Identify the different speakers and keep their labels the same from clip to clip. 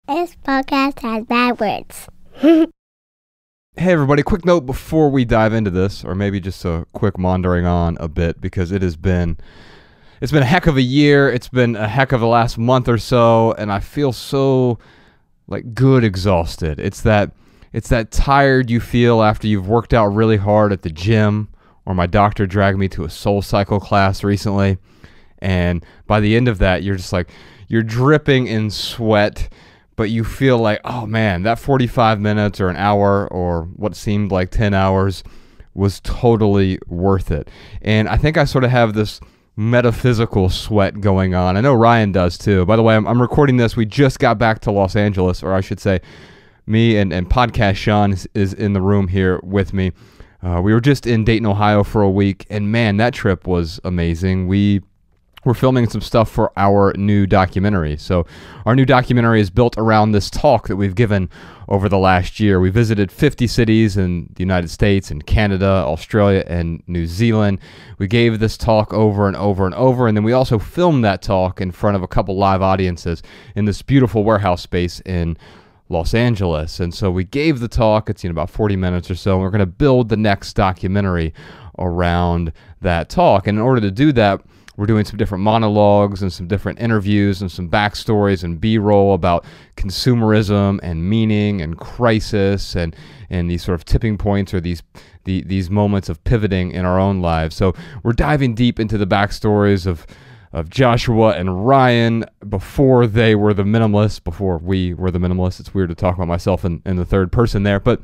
Speaker 1: This podcast has bad words.
Speaker 2: Hey everybody, quick note before we dive into this, or maybe just a quick maundering on a bit, because it's been a heck of a year, it's been a heck of the last month or so, and I feel so good exhausted. It's that tired you feel after you've worked out really hard at the gym, or my doctor dragged me to a soul cycle class recently, and by the end of that, you're just you're dripping in sweat, but you feel like, oh man, that 45 minutes or an hour or what seemed like 10 hours was totally worth it. And I think I sort of have this metaphysical sweat going on. I know Ryan does too. By the way, I'm recording this. We just got back to Los Angeles, or I should say me and podcast Sean is in the room here with me. We were just in Dayton, Ohio for a week, and man, that trip was amazing. We're filming some stuff for our new documentary. So our new documentary is built around this talk that we've given over the last year. We visited 50 cities in the United States and Canada, Australia, and New Zealand. We gave this talk over and over and over, and then we also filmed that talk in front of a couple live audiences in this beautiful warehouse space in Los Angeles. And so we gave the talk, it's about 40 minutes or so, and we're going to build the next documentary around that talk. And in order to do that, we're doing some different monologues and some different interviews and some backstories and B-roll about consumerism and meaning and crisis and these sort of tipping points or these moments of pivoting in our own lives. So we're diving deep into the backstories of Joshua and Ryan before they were the minimalists, before we were the minimalists. It's weird to talk about myself in the third person there, but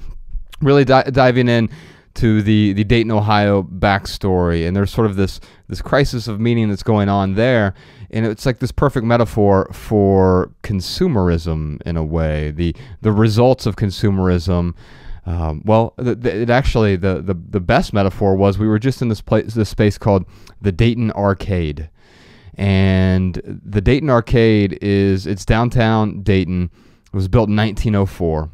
Speaker 2: really diving in to the Dayton, Ohio backstory, and there's sort of this crisis of meaning that's going on there, and it's like this perfect metaphor for consumerism in a way. The results of consumerism. The best metaphor was we were just in this space called the Dayton Arcade, and the Dayton Arcade it's downtown Dayton. It was built in 1904.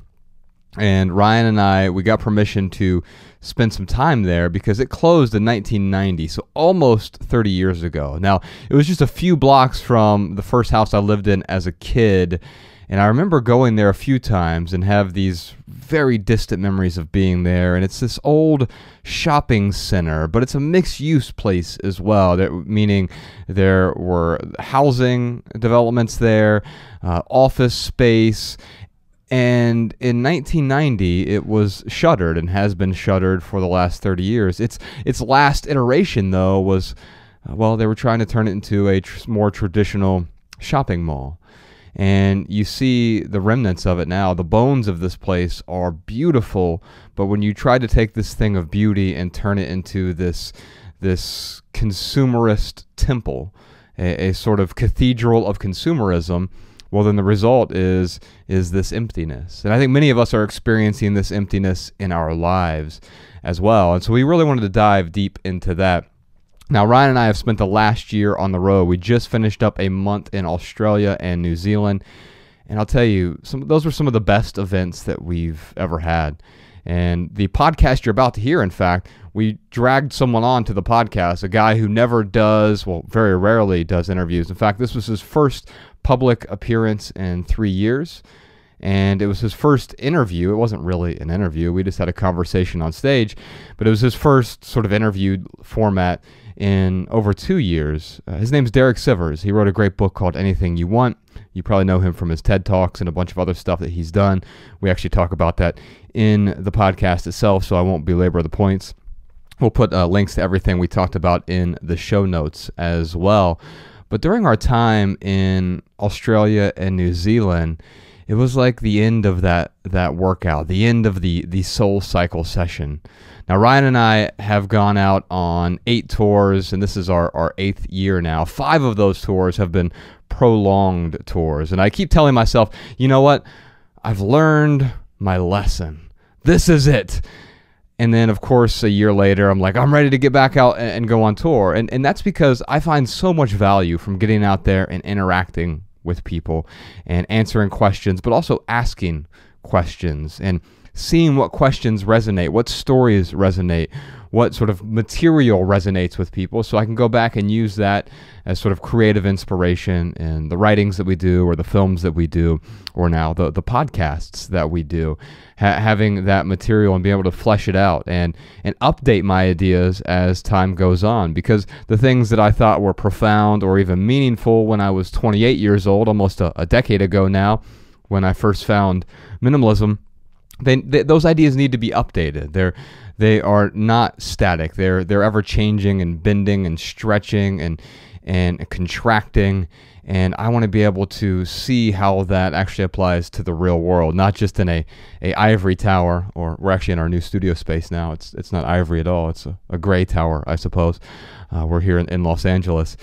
Speaker 2: And Ryan and I, we got permission to spend some time there because it closed in 1990, so almost 30 years ago. Now, it was just a few blocks from the first house I lived in as a kid, and I remember going there a few times and have these very distant memories of being there. And it's this old shopping center, but it's a mixed-use place as well, meaning there were housing developments there, office space. And in 1990, it was shuttered and has been shuttered for the last 30 years. Its last iteration, though, was, they were trying to turn it into a more traditional shopping mall. And you see the remnants of it now. The bones of this place are beautiful, but when you try to take this thing of beauty and turn it into this consumerist temple, a sort of cathedral of consumerism, well, then the result is this emptiness. And I think many of us are experiencing this emptiness in our lives as well. And so we really wanted to dive deep into that. Now, Ryan and I have spent the last year on the road. We just finished up a month in Australia and New Zealand. And I'll tell you, those were some of the best events that we've ever had. And the podcast you're about to hear, in fact, we dragged someone on to the podcast, a guy who never does, very rarely does interviews. In fact, this was his first public appearance in 3 years, and it was his first interview. It wasn't really an interview. We just had a conversation on stage, but it was his first sort of interview format in over 2 years. His name's Derek Sivers. He wrote a great book called Anything You Want. You probably know him from his TED Talks and a bunch of other stuff that he's done. We actually talk about that in the podcast itself, so I won't belabor the points. We'll put links to everything we talked about in the show notes as well. But during our time in Australia and New Zealand, it was like the end of that workout, the end of the soul cycle session. Now, Ryan and I have gone out on 8 tours, and this is our 8th year now. 5 of those tours have been prolonged tours. And I keep telling myself, you know what? I've learned my lesson. This is it. And then, of course, a year later, I'm like, I'm ready to get back out and go on tour. And that's because I find so much value from getting out there and interacting with people and answering questions, but also asking questions and seeing what questions resonate, what stories resonate, what sort of material resonates with people, so I can go back and use that as sort of creative inspiration in the writings that we do, or the films that we do, or now the podcasts that we do. Having that material and being able to flesh it out and update my ideas as time goes on, because the things that I thought were profound or even meaningful when I was 28 years old, almost a decade ago now, when I first found minimalism, those ideas need to be updated. They are not static. They're ever changing and bending and stretching and contracting. And I want to be able to see how that actually applies to the real world, not just in a ivory tower, or we're actually in our new studio space now. It's not ivory at all. It's a gray tower, I suppose. We're here in Los Angeles.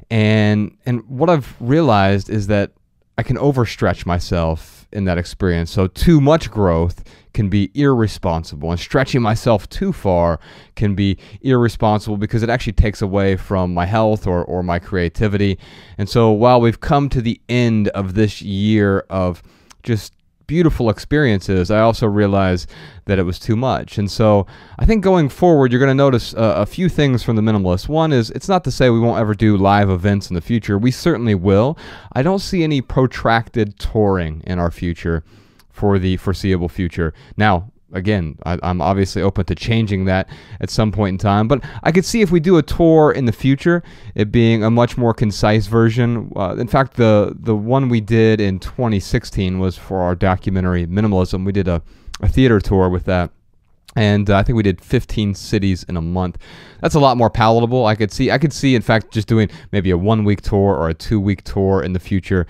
Speaker 2: And what I've realized is that I can overstretch myself in that experience. So too much growth can be irresponsible, and stretching myself too far can be irresponsible because it actually takes away from my health or my creativity. And so while we've come to the end of this year of just beautiful experiences, I also realized that it was too much. And so I think going forward, you're going to notice a few things from the Minimalists. One is, it's not to say we won't ever do live events in the future. We certainly will. I don't see any protracted touring in our future for the foreseeable future. Now, again, I'm obviously open to changing that at some point in time, but I could see if we do a tour in the future, it being a much more concise version. In fact, the one we did in 2016 was for our documentary Minimalism. We did a theater tour with that, and I think we did 15 cities in a month. That's a lot more palatable. I could see, in fact, just doing maybe a 1-week tour or a 2-week tour in the future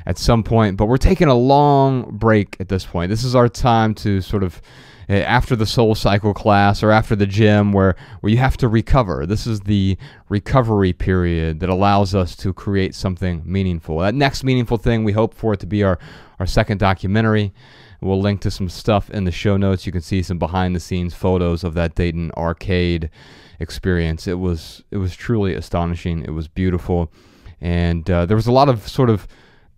Speaker 2: at some point, but we're taking a long break at this point. This is our time to sort of, after the Soul Cycle class or after the gym, where you have to recover. This is the recovery period that allows us to create something meaningful. That next meaningful thing, we hope for it to be our second documentary. We'll link to some stuff in the show notes. You can see some behind-the-scenes photos of that Dayton arcade experience. It was truly astonishing. It was beautiful, and there was a lot of sort of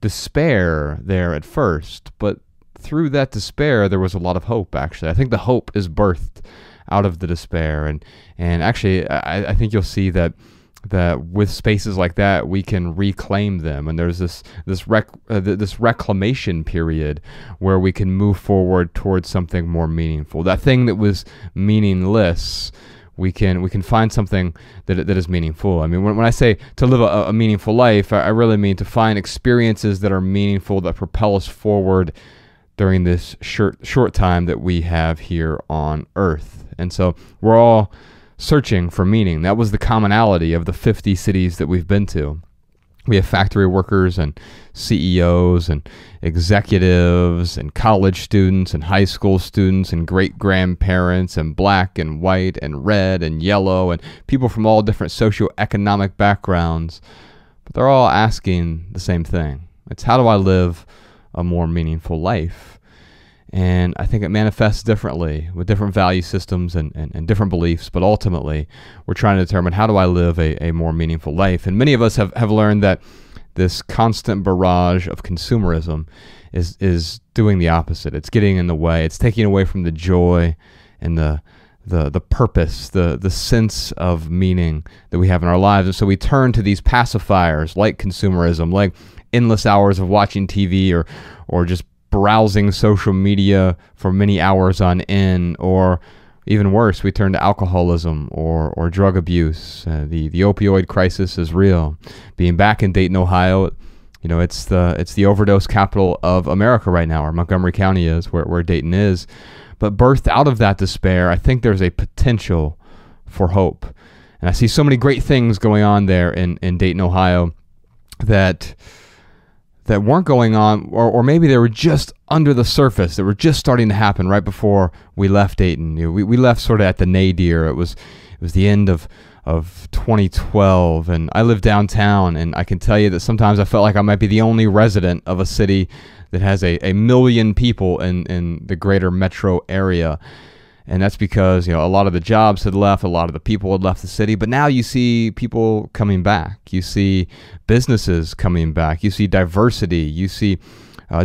Speaker 2: despair there at first, but through that despair there was a lot of hope. Actually, I think the hope is birthed out of the despair, and actually I think you'll see that with spaces like that we can reclaim them, and there's this reclamation period where we can move forward towards something more meaningful. That thing that was meaningless, we can find something that is meaningful. I mean, when I say to live a meaningful life, I really mean to find experiences that are meaningful, that propel us forward during this short time that we have here on Earth. And so we're all searching for meaning. That was the commonality of the 50 cities that we've been to. We have factory workers and CEOs and executives and college students and high school students and great-grandparents and black and white and red and yellow and people from all different socioeconomic backgrounds. But they're all asking the same thing. It's, how do I live a more meaningful life? And I think it manifests differently with different value systems and different beliefs, but ultimately we're trying to determine, how do I live a more meaningful life? And many of us have learned that this constant barrage of consumerism is doing the opposite. It's getting in the way. It's taking away from the joy and the purpose, the sense of meaning that we have in our lives. And so we turn to these pacifiers like consumerism, like endless hours of watching TV or just browsing social media for many hours on end, or even worse, we turn to alcoholism or drug abuse. The opioid crisis is real. Being back in Dayton, Ohio, you know, it's the overdose capital of America right now, or Montgomery County is where Dayton is. But birthed out of that despair, I think there's a potential for hope. And I see so many great things going on there in Dayton, Ohio that weren't going on, or maybe they were just under the surface, that were just starting to happen right before we left Dayton. You know, we left sort of at the nadir. It was the end of 2012, and I live downtown, and I can tell you that sometimes I felt like I might be the only resident of a city that has a million people in the greater metro area. And that's because, you know, a lot of the jobs had left, a lot of the people had left the city, but now you see people coming back. You see businesses coming back. You see diversity. You see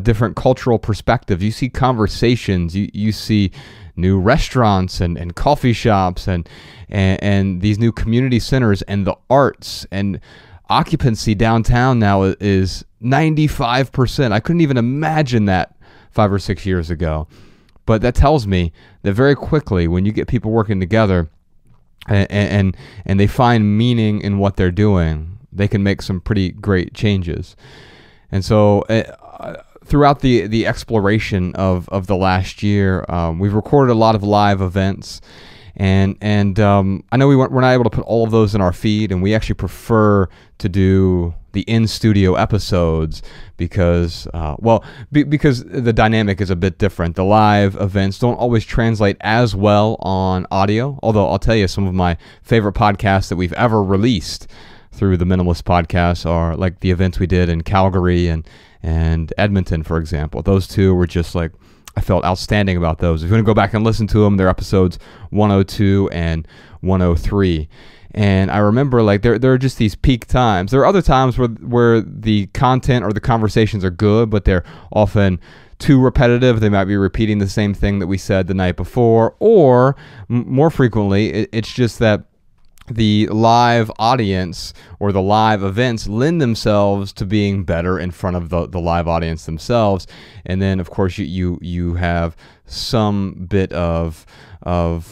Speaker 2: different cultural perspectives. You see conversations. You see new restaurants and coffee shops and these new community centers and the arts, and occupancy downtown now is 95%. I couldn't even imagine that 5 or 6 years ago. But that tells me that very quickly, when you get people working together and they find meaning in what they're doing, they can make some pretty great changes. And so throughout the exploration of the last year, we've recorded a lot of live events. And I know we're not able to put all of those in our feed, and we actually prefer to do the in-studio episodes because the dynamic is a bit different. The live events don't always translate as well on audio, although I'll tell you, some of my favorite podcasts that we've ever released through the Minimalist podcast are like the events we did in Calgary and Edmonton, for example. Those two were just like, I felt outstanding about those. If you want to go back and listen to them, they're episodes 102 and 103. And I remember, like, there are just these peak times. There are other times where the content or the conversations are good, but they're often too repetitive. They might be repeating the same thing that we said the night before, or more frequently, it's just that the live audience or the live events lend themselves to being better in front of the live audience themselves. And then, of course, you have some bit of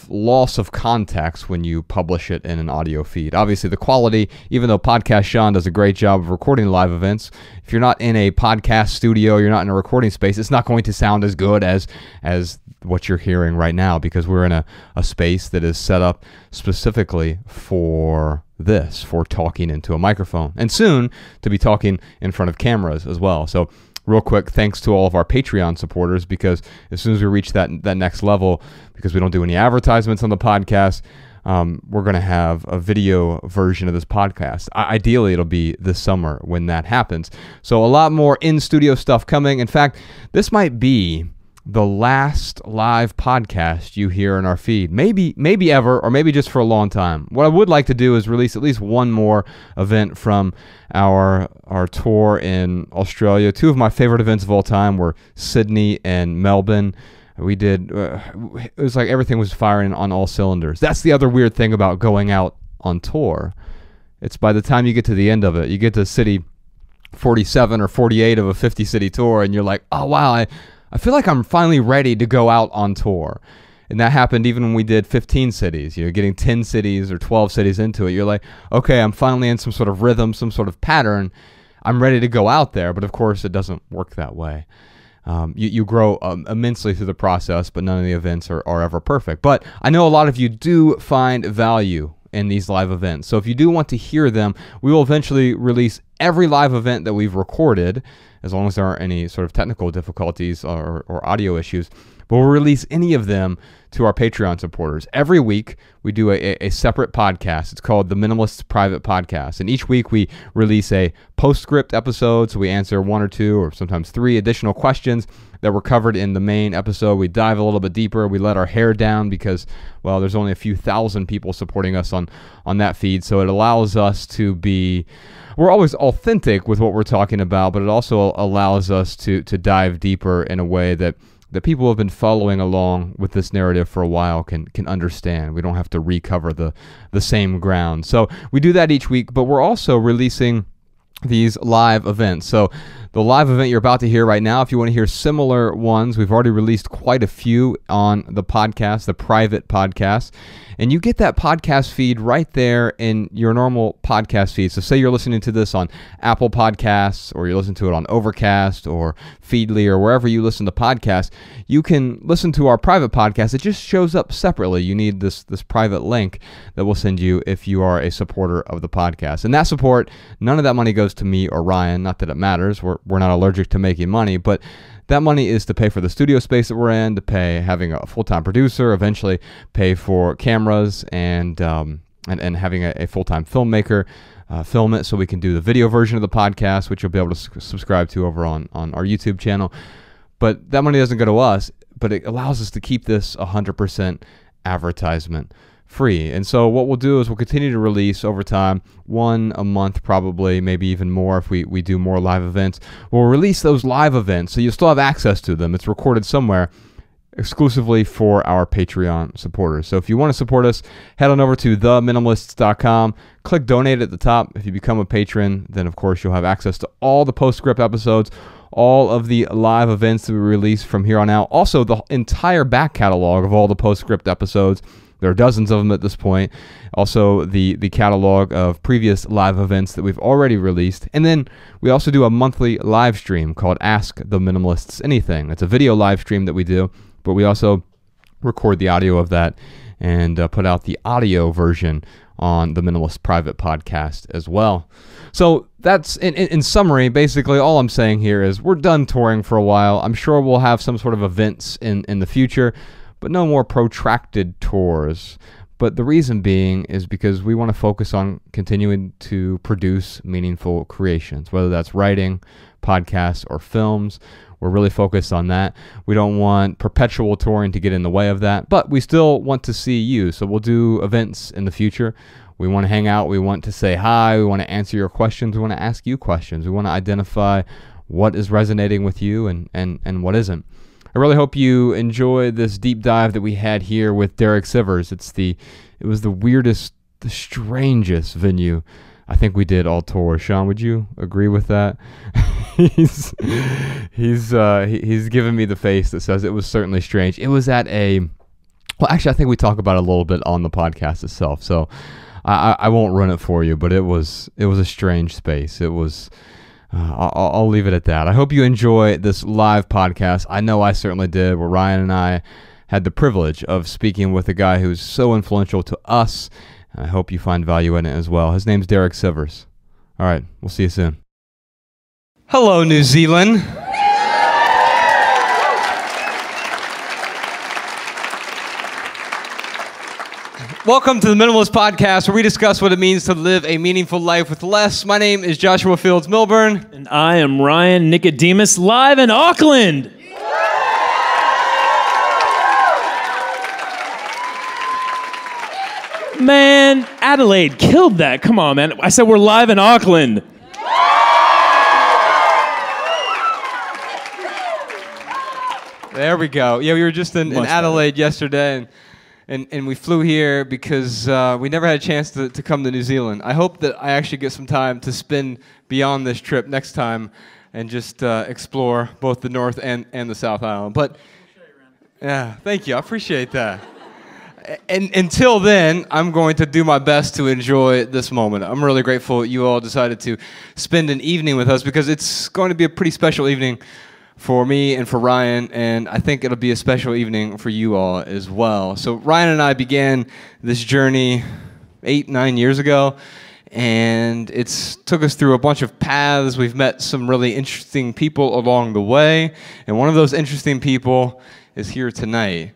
Speaker 2: loss of context when you publish it in an audio feed. Obviously, the quality, even though Podcast Sean does a great job of recording live events, if you're not in a podcast studio, you're not in a recording space, it's not going to sound as good as what you're hearing right now, because we're in a space that is set up specifically for this, for talking into a microphone, and soon to be talking in front of cameras as well. So real quick, thanks to all of our Patreon supporters, because as soon as we reach that next level, because we don't do any advertisements on the podcast, we're going to have a video version of this podcast. Ideally, it'll be this summer when that happens. So a lot more in-studio stuff coming. In fact, this might be the last live podcast you hear in our feed. Maybe ever, or maybe just for a long time. What I would like to do is release at least one more event from our tour in Australia. Two of my favorite events of all time were Sydney and Melbourne. We did, it was like everything was firing on all cylinders. That's the other weird thing about going out on tour. It's by the time you get to the end of it, you get to city 47 or 48 of a 50-city tour, and you're like, oh, wow, I feel like I'm finally ready to go out on tour. And that happened even when we did 15 cities. You're getting 10 cities or 12 cities into it. You're like, okay, I'm finally in some sort of rhythm, some sort of pattern. I'm ready to go out there. But of course, it doesn't work that way. You grow immensely through the process, but none of the events are ever perfect. But I know a lot of you do find value in these live events. So if you do want to hear them, we will eventually release every live event that we've recorded, as long as there aren't any sort of technical difficulties or audio issues. But we'll release any of them to our Patreon supporters. Every week, we do a separate podcast. It's called the Minimalists Private Podcast. And each week, we release a postscript episode. So we answer 1 or 2 or sometimes 3 additional questions that were covered in the main episode. We dive a little bit deeper. We let our hair down because, well, there's only a few thousand people supporting us on that feed. So it allows us to be... We're always authentic with what we're talking about, but it also allows us to dive deeper in a way that people who have been following along with this narrative for a while can understand. We don't have to recover the same ground. So we do that each week, but we're also releasing these live events. So the live event you're about to hear right now, if you want to hear similar ones, we've already released quite a few on the podcast, the private podcast. And you get that podcast feed right there in your normal podcast feed. So say you're listening to this on Apple Podcasts, or you listen to it on Overcast or Feedly, or wherever you listen to podcasts, you can listen to our private podcast. It just shows up separately. You need this private link that we'll send you if you are a supporter of the podcast. And that support, none of that money goes to me or Ryan. Not that it matters. We're not allergic to making money, but that money is to pay for the studio space that we're in, to pay having a full-time producer, eventually pay for cameras, and having a full-time filmmaker film it so we can do the video version of the podcast, which you'll be able to subscribe to over on our YouTube channel. But that money doesn't go to us, but it allows us to keep this 100% advertisement free. And so what we'll do is we'll continue to release over time, one a month probably, maybe even more if we do more live events. We'll release those live events so you'll still have access to them. It's recorded somewhere exclusively for our Patreon supporters. So if you want to support us, head on over to theminimalists.com, click donate at the top. If you become a patron, then of course you'll have access to all the Postscript episodes, all of the live events that we release from here on out. Also, the entire back catalog of all the Postscript episodes. There are dozens of them at this point. Also, the catalog of previous live events that we've already released. And then we also do a monthly live stream called Ask the Minimalists Anything. It's a video live stream that we do, but we also record the audio of that and put out the audio version on the Minimalist Private Podcast as well. So that's, in summary, basically all I'm saying here is we're done touring for a while. I'm sure we'll have some sort of events in the future, but no more protracted tours. But the reason being is because we want to focus on continuing to produce meaningful creations, whether that's writing, podcasts, or films. We're really focused on that. We don't want perpetual touring to get in the way of that, but we still want to see you. So we'll do events in the future. We want to hang out. We want to say hi. We want to answer your questions. We want to ask you questions. We want to identify what is resonating with you and what isn't. I really hope you enjoy this deep dive that we had here with Derek Sivers. It was the weirdest, the strangest venue I think we did all tour. Sean, would you agree with that? he's given me the face that says it was certainly strange. It was at well, actually, I think we talk about it a little bit on the podcast itself, so I won't run it for you, but it was a strange space. It was. I'll leave it at that. I hope you enjoy this live podcast. I know I certainly did, where Ryan and I had the privilege of speaking with a guy who's so influential to us. And I hope you find value in it as well. His name's Derek Sivers. All right, we'll see you soon. Hello, New Zealand. Welcome to the Minimalist Podcast, where we discuss what it means to live a meaningful life with less. My name is Joshua Fields Milburn.
Speaker 3: And I am Ryan Nicodemus, live in Auckland. Man, Adelaide killed that. Come on, man. I said we're live in Auckland.
Speaker 2: There we go. Yeah, we were just in Adelaide yesterday, and we flew here because we never had a chance to come to New Zealand. I hope that I actually get some time to spend beyond this trip next time and just explore both the North and the South Island. But yeah, thank you. I appreciate that. And until then, I'm going to do my best to enjoy this moment. I'm really grateful you all decided to spend an evening with us, because it's going to be a pretty special evening for me and for Ryan, and I think it'll be a special evening for you all as well. So Ryan and I began this journey 8-9 years ago, and it's took us through a bunch of paths. We've met some really interesting people along the way, and one of those interesting people is here tonight.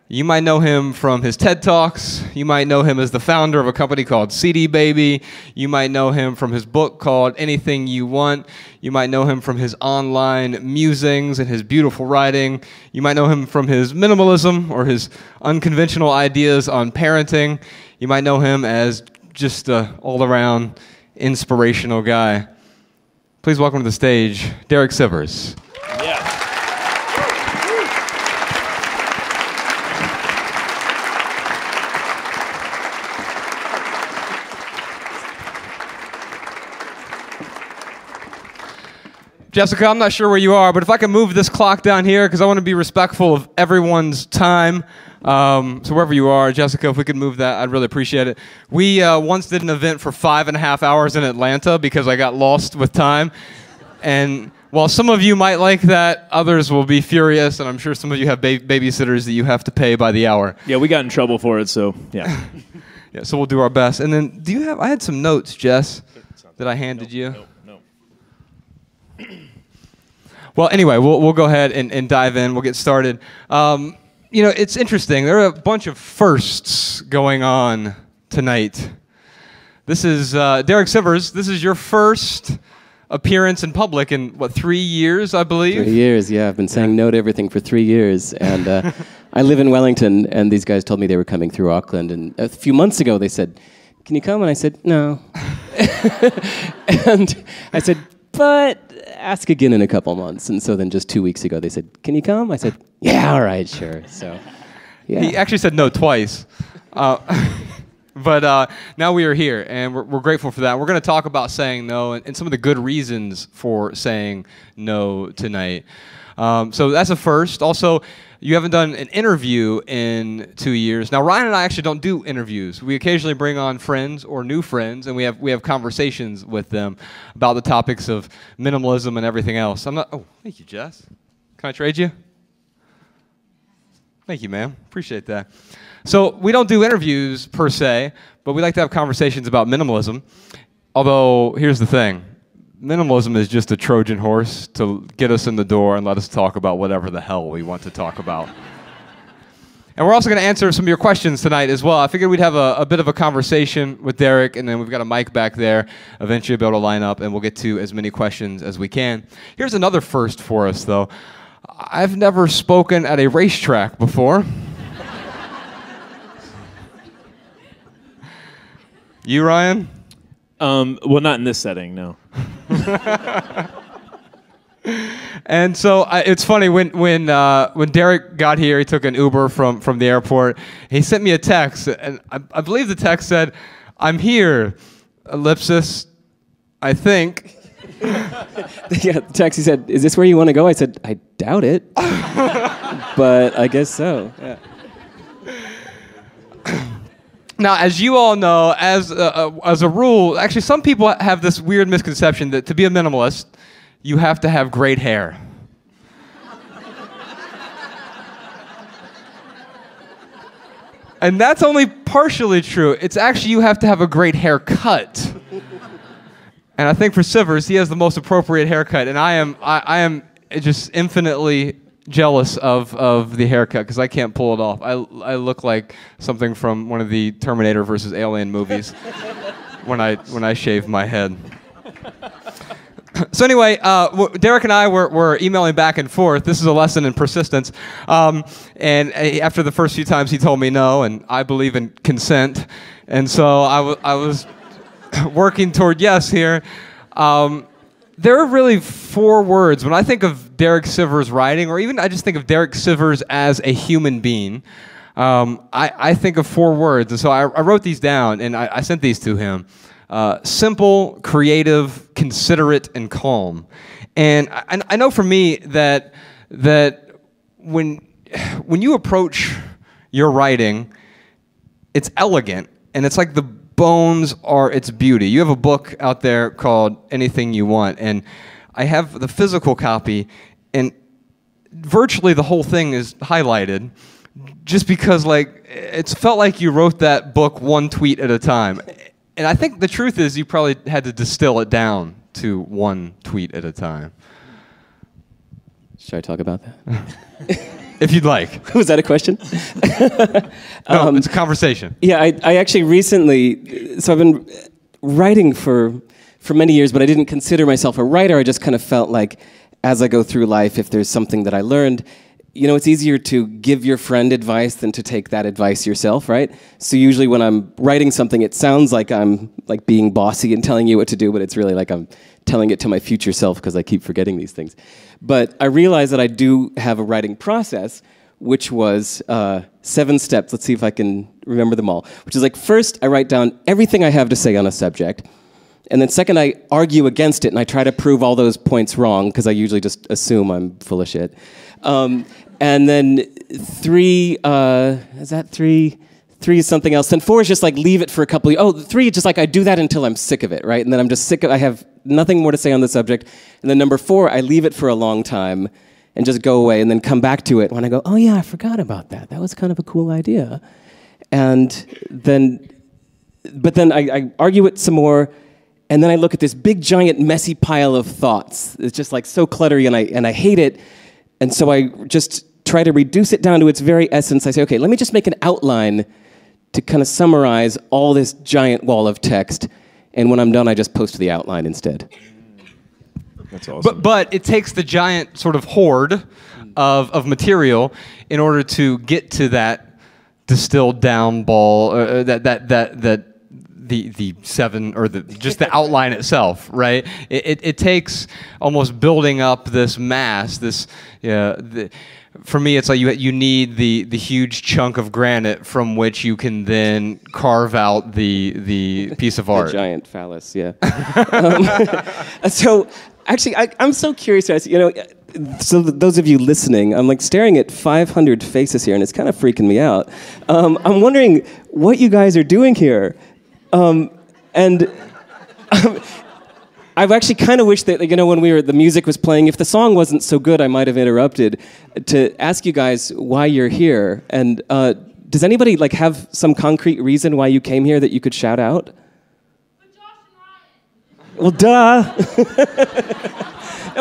Speaker 2: You might know him from his TED Talks. You might know him as the founder of a company called CD Baby. You might know him from his book called Anything You Want. You might know him from his online musings and his beautiful writing. You might know him from his minimalism or his unconventional ideas on parenting. You might know him as just an all-around inspirational guy. Please welcome to the stage, Derek Sivers.
Speaker 3: Yeah.
Speaker 2: Jessica, I'm not sure where you are, but if I can move this clock down here, because I want to be respectful of everyone's time. So wherever you are, Jessica, if we could move that, I'd really appreciate it. We once did an event for 5.5 hours in Atlanta because I got lost with time. And while some of you might like that, others will be furious, and I'm sure some of you have babysitters that you have to pay by the hour.
Speaker 3: Yeah, we got in trouble for it, so yeah.
Speaker 2: Yeah, so we'll do our best. And then, I had some notes, Jess, that I handed you.
Speaker 3: No.
Speaker 2: Well, anyway, we'll go ahead and dive in. We'll get started. It's interesting. There are a bunch of firsts going on tonight. This is Derek Sivers. This is your first appearance in public in, 3 years, I believe?
Speaker 4: 3 years, yeah. I've been saying no to everything for 3 years. And I live in Wellington, and these guys told me they were coming through Auckland. And a few months ago, they said, "Can you come?" And I said, "No." And I said, "But ask again in a couple months." And so then just 2 weeks ago, they said, "Can you come?" I said, "Yeah, all right, sure." So, yeah.
Speaker 2: He actually said no twice. But now we are here, and we're grateful for that. We're going to talk about saying no and some of the good reasons for saying no tonight. So that's a first. Also, you haven't done an interview in 2 years. Now, Ryan and I actually don't do interviews. We occasionally bring on friends or new friends, and we have conversations with them about the topics of minimalism and everything else. Oh, thank you, Jess. Can I trade you? Thank you, ma'am. Appreciate that. So we don't do interviews per se, but we like to have conversations about minimalism. Although, here's the thing. Minimalism is just a Trojan horse to get us in the door and let us talk about whatever the hell we want to talk about. And we're also going to answer some of your questions tonight as well. I figured we'd have a bit of a conversation with Derek, and then we've got a mic back there. Eventually we'll be able to line up, and we'll get to as many questions as we can. Here's another first for us, though. I've never spoken at a racetrack before. You, Ryan?
Speaker 3: Well, not in this setting, no.
Speaker 2: And so it's funny when Derek got here, he took an Uber from the airport. He sent me a text, and I believe the text said, "I'm here, ellipsis, I think."
Speaker 4: Yeah, the taxi said, "Is this where you want to go?" I said, "I doubt it." But I guess so, yeah.
Speaker 2: Now, as you all know, as a rule, actually some people have this weird misconception that to be a minimalist, you have to have great hair. And that's only partially true. It's actually you have to have a great haircut. And I think for Sivers, he has the most appropriate haircut, and I am just infinitely jealous of the haircut because I can't pull it off. I look like something from one of the Terminator versus Alien movies when I shave my head. So anyway, Derek and I were emailing back and forth. This is a lesson in persistence. And after the first few times, he told me no, and I believe in consent. And so I was working toward yes here. There are really 4 words. When I think of Derek Sivers' writing, or even I just think of Derek Sivers as a human being, I think of 4 words. And so I wrote these down, and I sent these to him. Simple, creative, considerate, and calm. And I know for me that when you approach your writing, it's elegant, and it's like the bones are its beauty. You have a book out there called Anything You Want, and I have the physical copy, and virtually the whole thing is highlighted just because it's felt like you wrote that book 1 tweet at a time. And I think the truth is you probably had to distill it down to 1 tweet at a time.
Speaker 4: Should I talk about that?
Speaker 2: If you'd like.
Speaker 4: Was that a question?
Speaker 2: No, it's a conversation.
Speaker 4: Yeah, I actually recently, so I've been writing for many years, but I didn't consider myself a writer. I just kind of felt like as I go through life, if there's something that I learned, you know, it's easier to give your friend advice than to take that advice yourself, right? So usually when I'm writing something, it sounds like I'm like being bossy and telling you what to do, but it's really like I'm telling it to my future self because I keep forgetting these things. But I realized that I do have a writing process, which was 7 steps. Let's see if I can remember them all. Which is like, first, I write down everything I have to say on a subject. And then second, I argue against it, and I try to prove all those points wrong, because I usually just assume I'm full of shit. And then 3, is that 3? 3 is something else. Then 4 is just like leave it for a couple of, 3 is just like I do that until I'm sick of it, right? And then I'm just sick of, I have nothing more to say on the subject. And then number 4, I leave it for a long time and just go away and then come back to it when I go, oh yeah, I forgot about that. That was kind of a cool idea. And then, but then I argue it some more, and then I look at this big, giant, messy pile of thoughts. It's just like so cluttery, and I hate it. And so I just try to reduce it down to its very essence. I say, okay, let me just make an outline to kind of summarize all this giant wall of text. And when I'm done, I just post the outline instead.
Speaker 3: That's awesome.
Speaker 2: But it takes the giant sort of hoard of material in order to get to that distilled down ball, the seven, or just the outline itself, right? It takes almost building up this mass, for me, it's like you need the huge chunk of granite from which you can then carve out the piece of art.
Speaker 4: The giant phallus, yeah. So, actually, I'm so curious, guys. So those of you listening, I'm like staring at 500 faces here, and it's kind of freaking me out. I'm wondering what you guys are doing here, and. I've actually kind of wished that, when the music was playing, if the song wasn't so good, I might have interrupted to ask you guys why you're here. And does anybody have some concrete reason why you came here that you could shout out?
Speaker 5: For Josh and Ryan.
Speaker 4: Well, duh.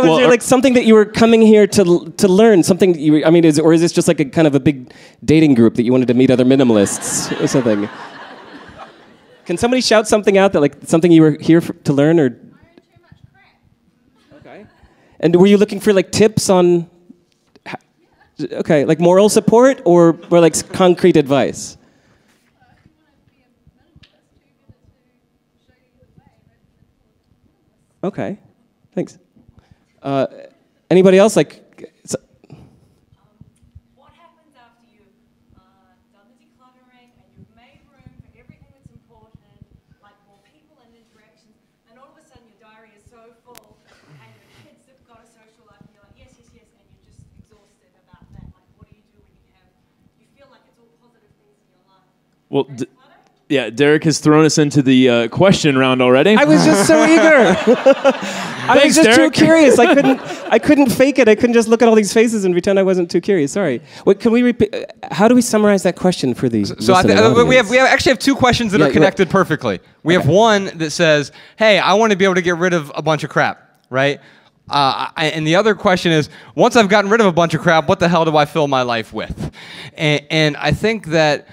Speaker 4: Was there something that you were coming here to learn? Something or is this just a kind of a big dating group that you wanted to meet other minimalists or something? Can somebody shout something out that something you were here to learn or? And were you looking for tips on, moral support or concrete advice? Okay, thanks. Anybody else
Speaker 5: What happens after you've done the decluttering and you've made room for everything that's important, like more people and interactions, and all of a sudden your diary is so full, and your kids have got a social life, and you're like, yes, and you're just exhausted about that. What do you do when you feel like it's all positive things in your life?
Speaker 3: Well, yeah, Derek has thrown us into the question round already.
Speaker 4: I was just so eager. I was just
Speaker 3: Derek.
Speaker 4: too curious. I couldn't fake it. I couldn't just look at all these faces and pretend I wasn't too curious. Sorry. Wait, can we repeat? How do we summarize that question for the?
Speaker 2: So we actually have two questions that are connected perfectly. We have one that says, "Hey, I want to be able to get rid of a bunch of crap," right? And the other question is, once I've gotten rid of a bunch of crap, what the hell do I fill my life with? And I think that.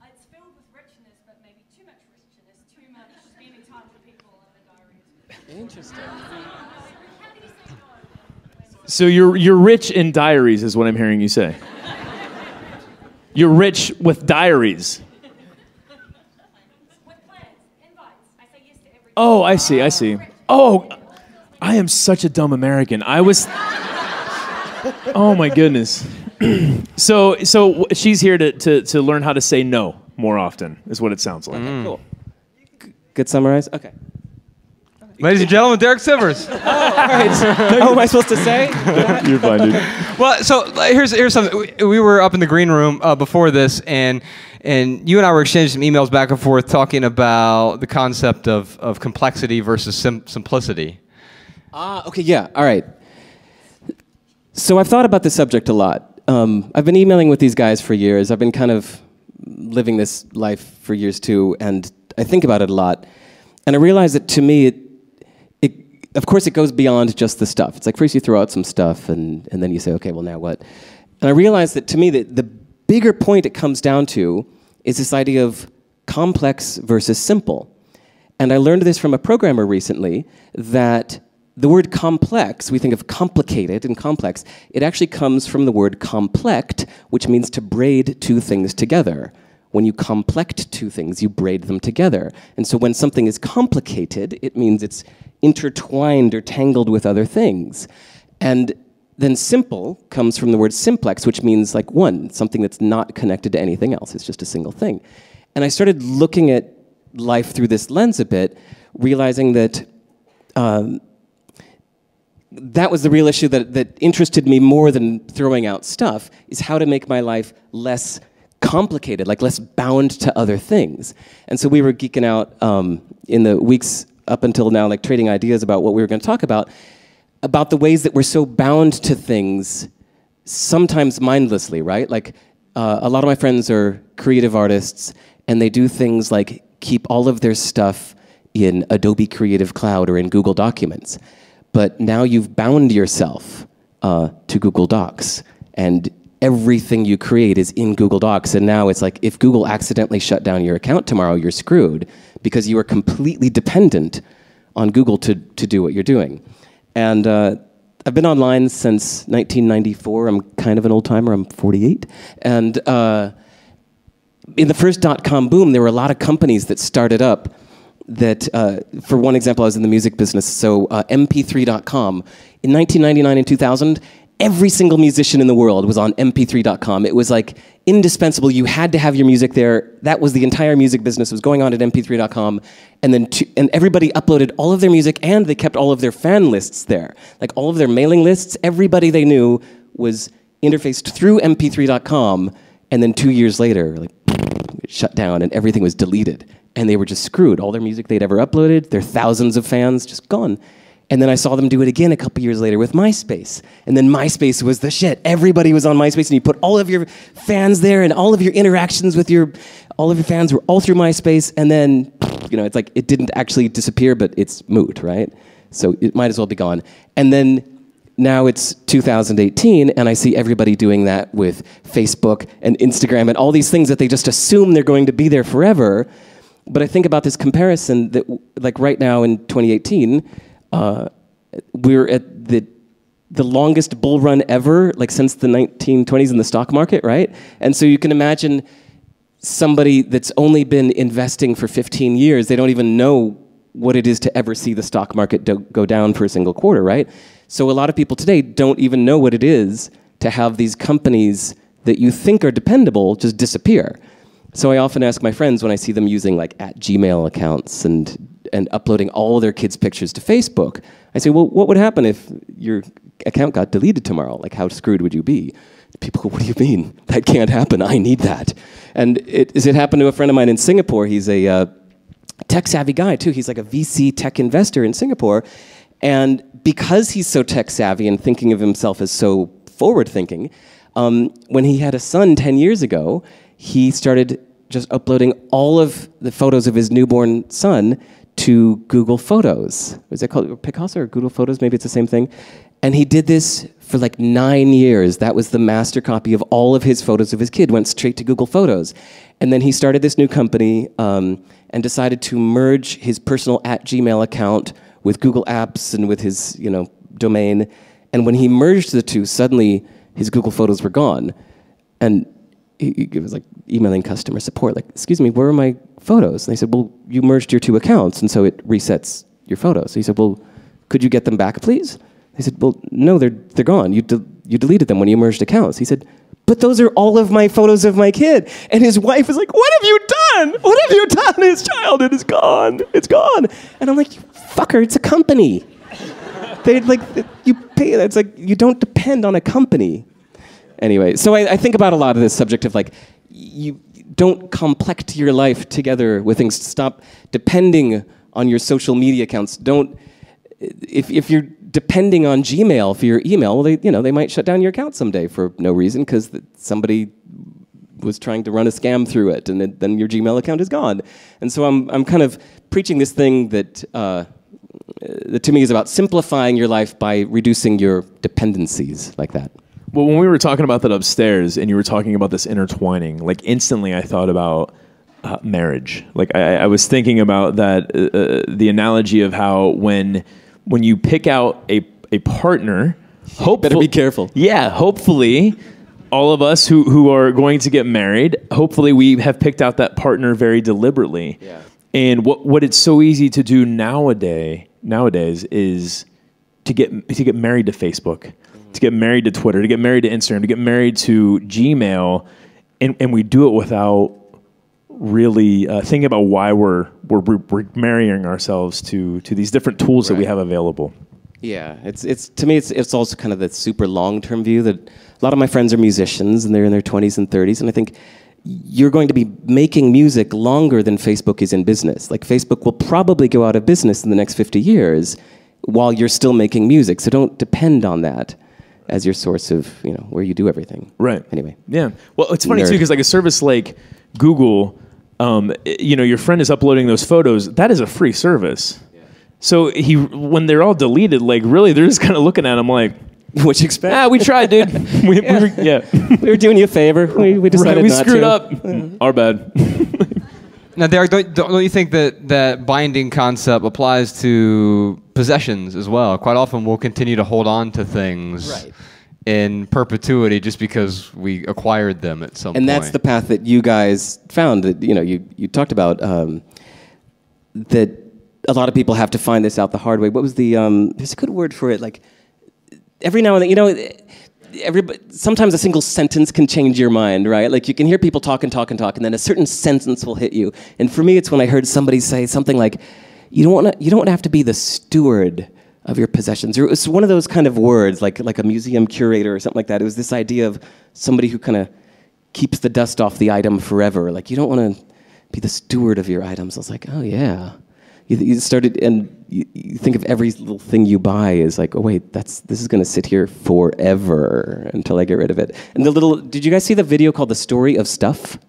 Speaker 5: It's filled with richness, but maybe too much richness, too much spending time with people in the diaries.
Speaker 4: Interesting.
Speaker 3: So you're rich in diaries, is what I'm hearing you say. You're rich with diaries.
Speaker 5: With plans, invites. I say yes to everything.
Speaker 3: Oh, I see. Oh, I am such a dumb American. Oh my goodness. So she's here to learn how to say no more often, is what it sounds like.
Speaker 4: Cool. Good summarize? Okay.
Speaker 2: Ladies and gentlemen, Derek Sivers.
Speaker 4: All right. Oh, am I supposed to say?
Speaker 3: You're fine, dude.
Speaker 2: Well, so here's something. We were up in the green room before this, and you and I were exchanging some emails back and forth talking about the concept of complexity versus simplicity.
Speaker 4: Okay, yeah, all right. So I've thought about this subject a lot. I've been emailing with these guys for years. I've been kind of living this life for years too, and I think about it a lot. And I realize that to me, of course, it goes beyond just the stuff. It's first you throw out some stuff, and then you say, okay, well, now what? And I realize that to me, the bigger point it comes down to is this idea of complex versus simple. And I learned this from a programmer recently, that the word complex, we think of complicated and complex, it actually comes from the word complect, which means to braid two things together. When you complect two things, you braid them together. And so when something is complicated, it means it's intertwined or tangled with other things. And then simple comes from the word simplex, which means one, something that's not connected to anything else. It's just a single thing. And I started looking at life through this lens a bit, realizing that that was the real issue that interested me more than throwing out stuff, is how to make my life less complicated, less bound to other things. And so we were geeking out in the weeks up until now, trading ideas about what we were going to talk about the ways that we're so bound to things, sometimes mindlessly, right? A lot of my friends are creative artists, and they do things like keep all of their stuff in Adobe Creative Cloud or in Google Documents. But now you've bound yourself to Google Docs, and everything you create is in Google Docs. And now it's if Google accidentally shut down your account tomorrow, you're screwed, because you are completely dependent on Google to do what you're doing. And I've been online since 1994. I'm kind of an old timer. I'm 48. And in the first dot-com boom, there were a lot of companies that started up that, for one example, I was in the music business, so mp3.com. In 1999 and 2000, every single musician in the world was on mp3.com. It was like indispensable. You had to have your music there. That was the entire music business was going on at mp3.com. And then and everybody uploaded all of their music, and they kept all of their fan lists there. Like all of their mailing lists, everybody they knew was interfaced through mp3.com. And then 2 years later, like, it shut down and everything was deleted. And they were just screwed. All their music they'd ever uploaded, their thousands of fans, just gone. And then I saw them do it again a couple years later with MySpace. And then MySpace was the shit. Everybody was on MySpace, and you put all of your fans there, and all of your interactions with all of your fans were all through MySpace. And then, it's like it didn't actually disappear, but it's moot, right? So it might as well be gone. And then now it's 2018, and I see everybody doing that with Facebook and Instagram and all these things that they just assume they're going to be there forever. But I think about this comparison that, like right now in 2018, we're at the longest bull run ever, like since the 1920s in the stock market, right? And so you can imagine somebody that's only been investing for 15 years, they don't even know what it is to ever see the stock market go down for a single quarter, right? So a lot of people today don't even know what it is to have these companies that you think are dependable just disappear. So I often ask my friends when I see them using like @Gmail accounts and uploading all their kids' pictures to Facebook, I say, well, what would happen if your account got deleted tomorrow? Like, how screwed would you be? People go, what do you mean? That can't happen. I need that. And it happened to a friend of mine in Singapore. He's a tech-savvy guy, too. He's like a VC tech investor in Singapore. And because he's so tech-savvy and thinking of himself as so forward-thinking, when he had a son 10 years ago, he started just uploading all of the photos of his newborn son to Google Photos. Was it called Picasso or Google Photos? Maybe it's the same thing. And he did this for like 9 years. That was the master copy of all of his photos of his kid, went straight to Google Photos. And then he started this new company and decided to merge his personal @Gmail account with Google Apps and with his domain. And when he merged the two, suddenly his Google Photos were gone. And he was like emailing customer support, like, excuse me, where are my photos? And they said, well, you merged your two accounts, and so it resets your photos. So he said, well, could you get them back, please? They said, well, no, they're gone. You deleted them when you merged accounts. He said, but those are all of my photos of my kid. And his wife was like, what have you done? What have you done? His child, it is gone. It's gone. And I'm like, you fucker, it's a company. You pay, it's like, you don't depend on a company. Anyway, so I think about a lot of this subject of like, you don't complex your life together with things. Stop depending on your social media accounts. If you're depending on Gmail for your email, well, they might shut down your account someday for no reason because somebody was trying to run a scam through it, and then your Gmail account is gone. And so I'm kind of preaching this thing that to me is about simplifying your life by reducing your dependencies like that.
Speaker 3: Well, when we were talking about that upstairs and you were talking about this intertwining, like instantly I thought about marriage. Like I was thinking about that, the analogy of how when you pick out a partner,
Speaker 4: better be careful.
Speaker 3: Yeah, hopefully all of us who are going to get married, hopefully we have picked out that partner very deliberately. Yeah. And what it's so easy to do nowadays is to get married to Facebook, to get married to Twitter, to get married to Instagram, to get married to Gmail, and we do it without really thinking about why we're marrying ourselves to these different tools that we have available.
Speaker 4: Yeah, it's to me it's also kind of the super long-term view that a lot of my friends are musicians and they're in their 20s and 30s, and I think you're going to be making music longer than Facebook is in business. Like Facebook will probably go out of business in the next 50 years while you're still making music, so don't depend on that as your source of, where you do everything.
Speaker 3: Right.
Speaker 4: Anyway.
Speaker 3: Yeah. Well, it's funny too, because like a service like Google, your friend is uploading those photos. That is a free service. Yeah. So when they're all deleted, like really, they're just kind of looking at them like,
Speaker 4: what you expect?
Speaker 3: We tried, dude. we were doing you a favor.
Speaker 4: We decided
Speaker 3: we
Speaker 4: not
Speaker 3: screwed
Speaker 4: to.
Speaker 3: up. Our bad.
Speaker 2: Now, Derek, don't you think that binding concept applies to possessions as well? Quite often, we'll continue to hold on to things
Speaker 4: Right.
Speaker 2: in perpetuity just because we acquired them at some point.
Speaker 4: And that's the path that you guys found. That you talked about that a lot of people have to find this out the hard way. What was the? There's a good word for it. Like every now and then, sometimes a single sentence can change your mind, right? Like you can hear people talk, and then a certain sentence will hit you. And for me, it's when I heard somebody say something like, "You don't want to have to be the steward of your possessions." Or it was one of those kind of words, like a museum curator or something like that. It was this idea of somebody who kind of keeps the dust off the item forever. Like you don't want to be the steward of your items. I was like, oh yeah. You started, and you think of every little thing you buy as like, oh wait, this is going to sit here forever until I get rid of it. And did you guys see the video called "The Story of Stuff"?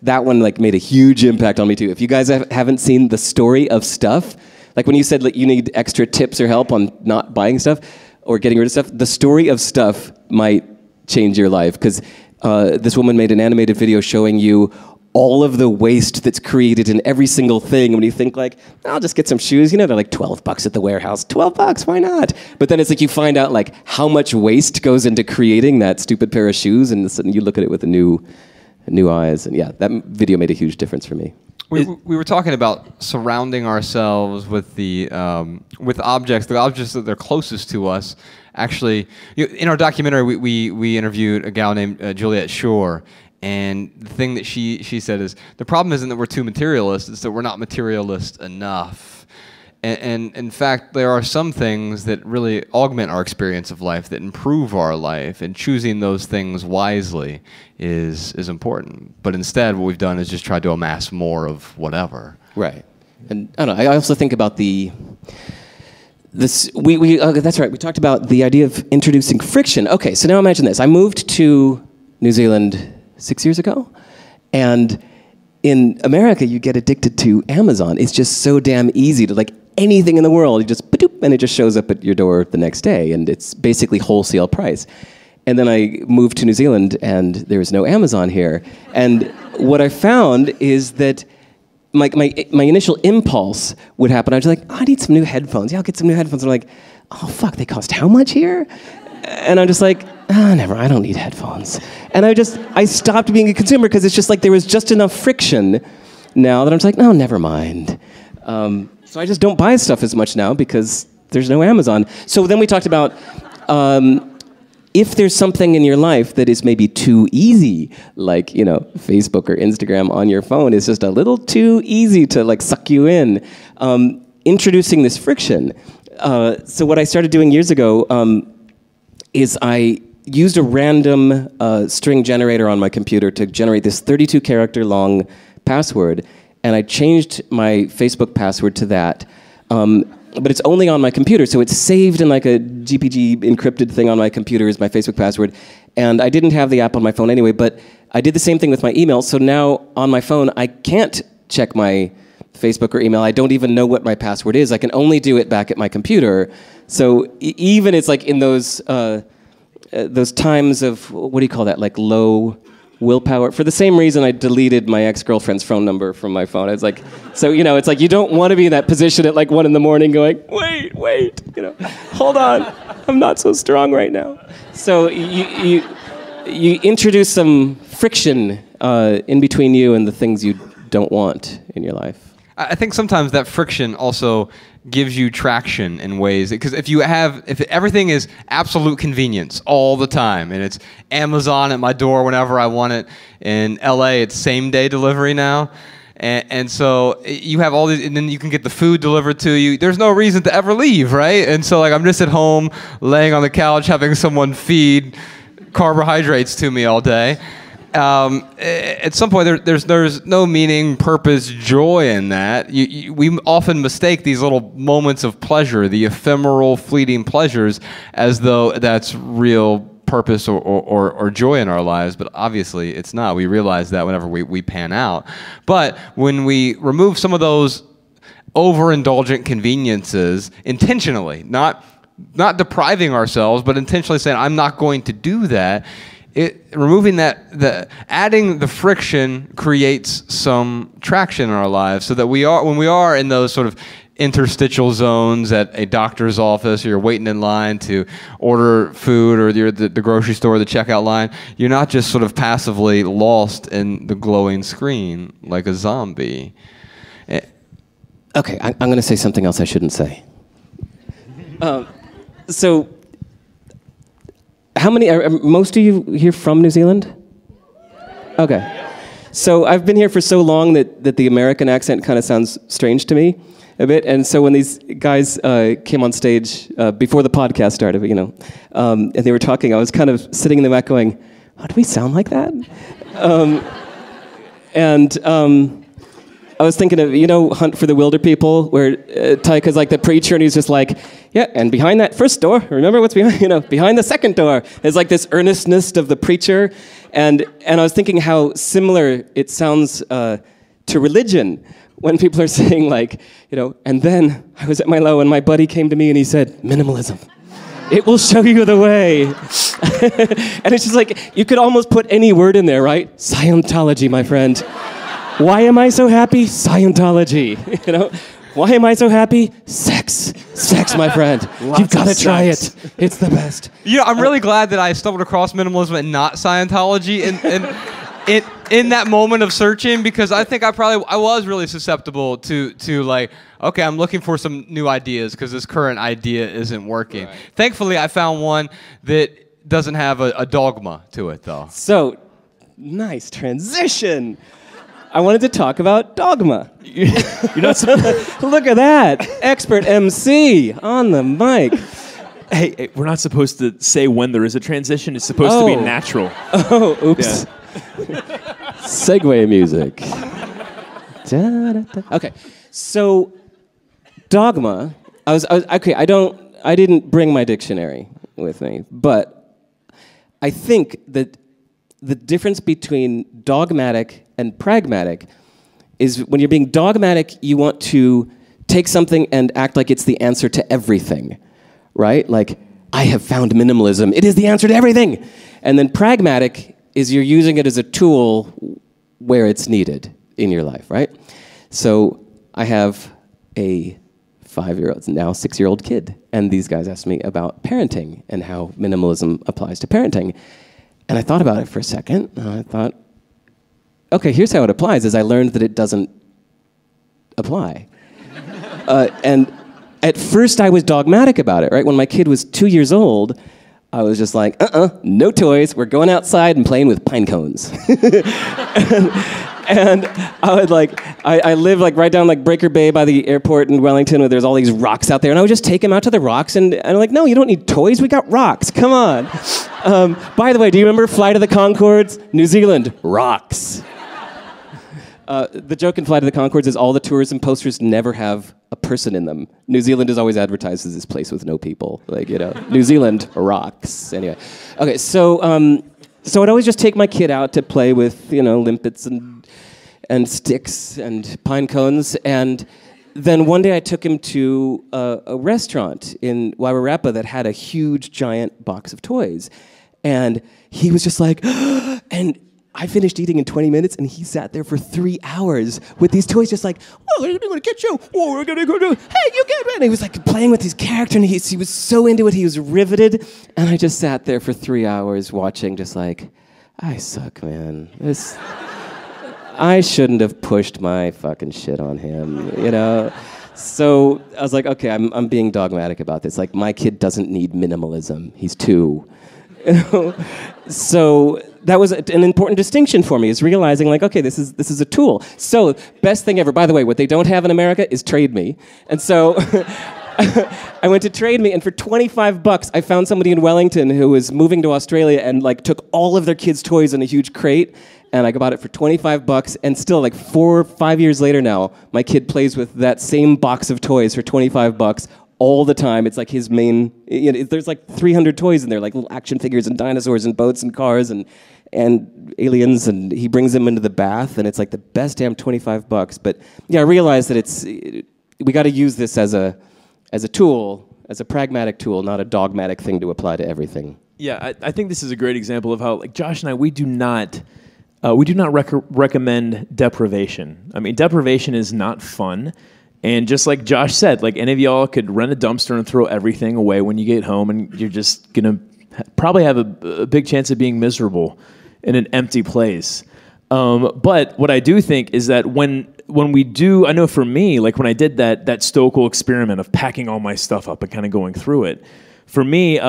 Speaker 4: That one like made a huge impact on me too. If you guys haven't seen "The Story of Stuff," like when you said like you need extra tips or help on not buying stuff or getting rid of stuff, "The Story of Stuff" might change your life, because this woman made an animated video showing you all of the waste that's created in every single thing. When you think like, I'll just get some shoes, they're like $12 at the warehouse. $12, why not? But then it's like you find out like how much waste goes into creating that stupid pair of shoes, and suddenly you look at it with new eyes. And yeah, that video made a huge difference for me.
Speaker 2: We were talking about surrounding ourselves with with objects that they're closest to us. Actually, in our documentary, we interviewed a gal named Juliet Shore. And the thing that she said is, the problem isn't that we're too materialist, it's that we're not materialist enough. And in fact, there are some things that really augment our experience of life, that improve our life, and choosing those things wisely is important. But instead, what we've done is just tried to amass more of whatever.
Speaker 4: Right. And I don't know, I also think about that's right, we talked about the idea of introducing friction. Okay, so now imagine this. I moved to New Zealand 6 years ago, and in America you get addicted to Amazon. It's just so damn easy to, like, anything in the world, you just ba-doop, and it just shows up at your door the next day, and it's basically wholesale price. And then I moved to New Zealand, and there's no Amazon here. And what I found is that my initial impulse would happen. I was like, I need some new headphones. Yeah, I'll get some new headphones. And I'm like, oh fuck, they cost how much here? And I'm just like, never, I don't need headphones. And I stopped being a consumer, because it's just like there was just enough friction now that I'm just like, no, never mind. So I just don't buy stuff as much now because there's no Amazon. So then we talked about if there's something in your life that is maybe too easy, like, Facebook or Instagram on your phone is just a little too easy to like suck you in, introducing this friction. So what I started doing years ago is I used a random string generator on my computer to generate this 32-character long password, and I changed my Facebook password to that. But it's only on my computer, so it's saved in like a GPG encrypted thing on my computer as my Facebook password. And I didn't have the app on my phone anyway, but I did the same thing with my email. So now on my phone, I can't check my Facebook or email. I don't even know what my password is. I can only do it back at my computer. So even it's like in those times of, what do you call that, like low willpower. For the same reason I deleted my ex-girlfriend's phone number from my phone. It's like, so, it's like you don't want to be in that position at like 1 a.m. going, wait, hold on. I'm not so strong right now. So you introduce some friction in between you and the things you don't want in your life.
Speaker 2: I think sometimes that friction also gives you traction in ways, because if everything is absolute convenience all the time, and it's Amazon at my door whenever I want it, in LA it's same day delivery now, and so you have all these, and then you can get the food delivered to you. There's no reason to ever leave, right? And so like I'm just at home laying on the couch having someone feed carbohydrates to me all day. At some point, there's no meaning, purpose, joy in that. We often mistake these little moments of pleasure, the ephemeral, fleeting pleasures, as though that's real purpose or joy in our lives, but obviously it's not. We realize that whenever we pan out. But when we remove some of those overindulgent conveniences intentionally, not depriving ourselves, but intentionally saying, I'm not going to do that, removing adding the friction creates some traction in our lives, so that when we are in those sort of interstitial zones at a doctor's office, or you're waiting in line to order food, or you're at the grocery store, the checkout line, you're not just sort of passively lost in the glowing screen like a zombie.
Speaker 4: Okay, I'm going to say something else I shouldn't say. So, how many? Are most of you here from New Zealand? Okay. So I've been here for so long that the American accent kind of sounds strange to me a bit. And so when these guys came on stage before the podcast started, and they were talking, I was kind of sitting in the back going, "Oh, do we sound like that?" I was thinking of, Hunt for the Wilder People, where Taika's like the preacher, and he's just like, yeah, and behind that first door, remember what's behind, behind the second door. There's like this earnestness of the preacher. And I was thinking how similar it sounds to religion when people are saying like, and then I was at my low and my buddy came to me and he said, minimalism. It will show you the way. And it's just like, you could almost put any word in there, right? Scientology, my friend. Why am I so happy? Scientology. Why am I so happy? Sex, my friend. You've got to try it. It's the best.
Speaker 2: I'm really glad that I stumbled across minimalism and not Scientology in that moment of searching, because I think I was really susceptible to like, okay, I'm looking for some new ideas because this current idea isn't working. Right. Thankfully, I found one that doesn't have a dogma to it, though.
Speaker 4: So, nice transition. I wanted to talk about dogma.
Speaker 3: You're not
Speaker 4: Look at that. Expert MC on the mic.
Speaker 3: Hey, we're not supposed to say when there is a transition. It's supposed to be natural.
Speaker 4: Oh, oops.
Speaker 3: Yeah.
Speaker 4: Segue music. Okay, so dogma. I didn't bring my dictionary with me, but I think that the difference between dogmatic and pragmatic is when you're being dogmatic, you want to take something and act like it's the answer to everything, right? Like, I have found minimalism. It is the answer to everything. And then pragmatic is you're using it as a tool where it's needed in your life, right? So I have a 5-year-old, now 6-year-old kid, and these guys asked me about parenting and how minimalism applies to parenting. And I thought about it for a second, and I thought, okay, here's how it applies, is I learned that it doesn't apply. And at first I was dogmatic about it, right? When my kid was 2 years old, I was just like, no toys, we're going outside and playing with pine cones. and I would I live right down Breaker Bay by the airport in Wellington, where there's all these rocks out there, and I would just take him out to the rocks, and I'm like, no, you don't need toys, we got rocks, come on. By the way, do you remember Flight of the Conchords? New Zealand, rocks. The joke in Flight of the Conchords is all the tourism posters never have a person in them. New Zealand is always advertised as this place with no people. New Zealand, rocks. Anyway. Okay, so I'd always just take my kid out to play with, limpets and sticks and pine cones. And then one day I took him to a restaurant in Wairarapa that had a huge, giant box of toys. And he was just like, and I finished eating in 20 minutes, and he sat there for 3 hours with these toys, just like, oh, we're going to get you. Oh, we're going to go do, hey, you get ready. He was playing with his character, and he was so into it, he was riveted. And I just sat there for 3 hours watching, just like, I suck, man. I shouldn't have pushed my fucking shit on him, So I was like, okay, I'm being dogmatic about this. My kid doesn't need minimalism. He's 2. So that was an important distinction for me, is realizing okay, this is a tool. So best thing ever. By the way, what they don't have in America is Trade Me. And so I went to Trade Me, and for $25, I found somebody in Wellington who was moving to Australia and took all of their kids' toys in a huge crate. And I bought it for $25, and still 4 or 5 years later now, my kid plays with that same box of toys for $25 all the time. It's his main, there's 300 toys in there, little action figures and dinosaurs and boats and cars and aliens, and he brings them into the bath, and it's the best damn $25. But yeah, I realized that we got to use this as a tool, as a pragmatic tool, not a dogmatic thing to apply to everything.
Speaker 3: Yeah, I think this is a great example of how, like, Josh and I, we do not recommend deprivation. I mean, deprivation is not fun. And just like Josh said, like, any of y'all could rent a dumpster and throw everything away when you get home, and you're just going to probably have a big chance of being miserable in an empty place. But what I do think is that when we do, I know for me, like when I did that stoical experiment of packing all my stuff up and kind of going through it, for me,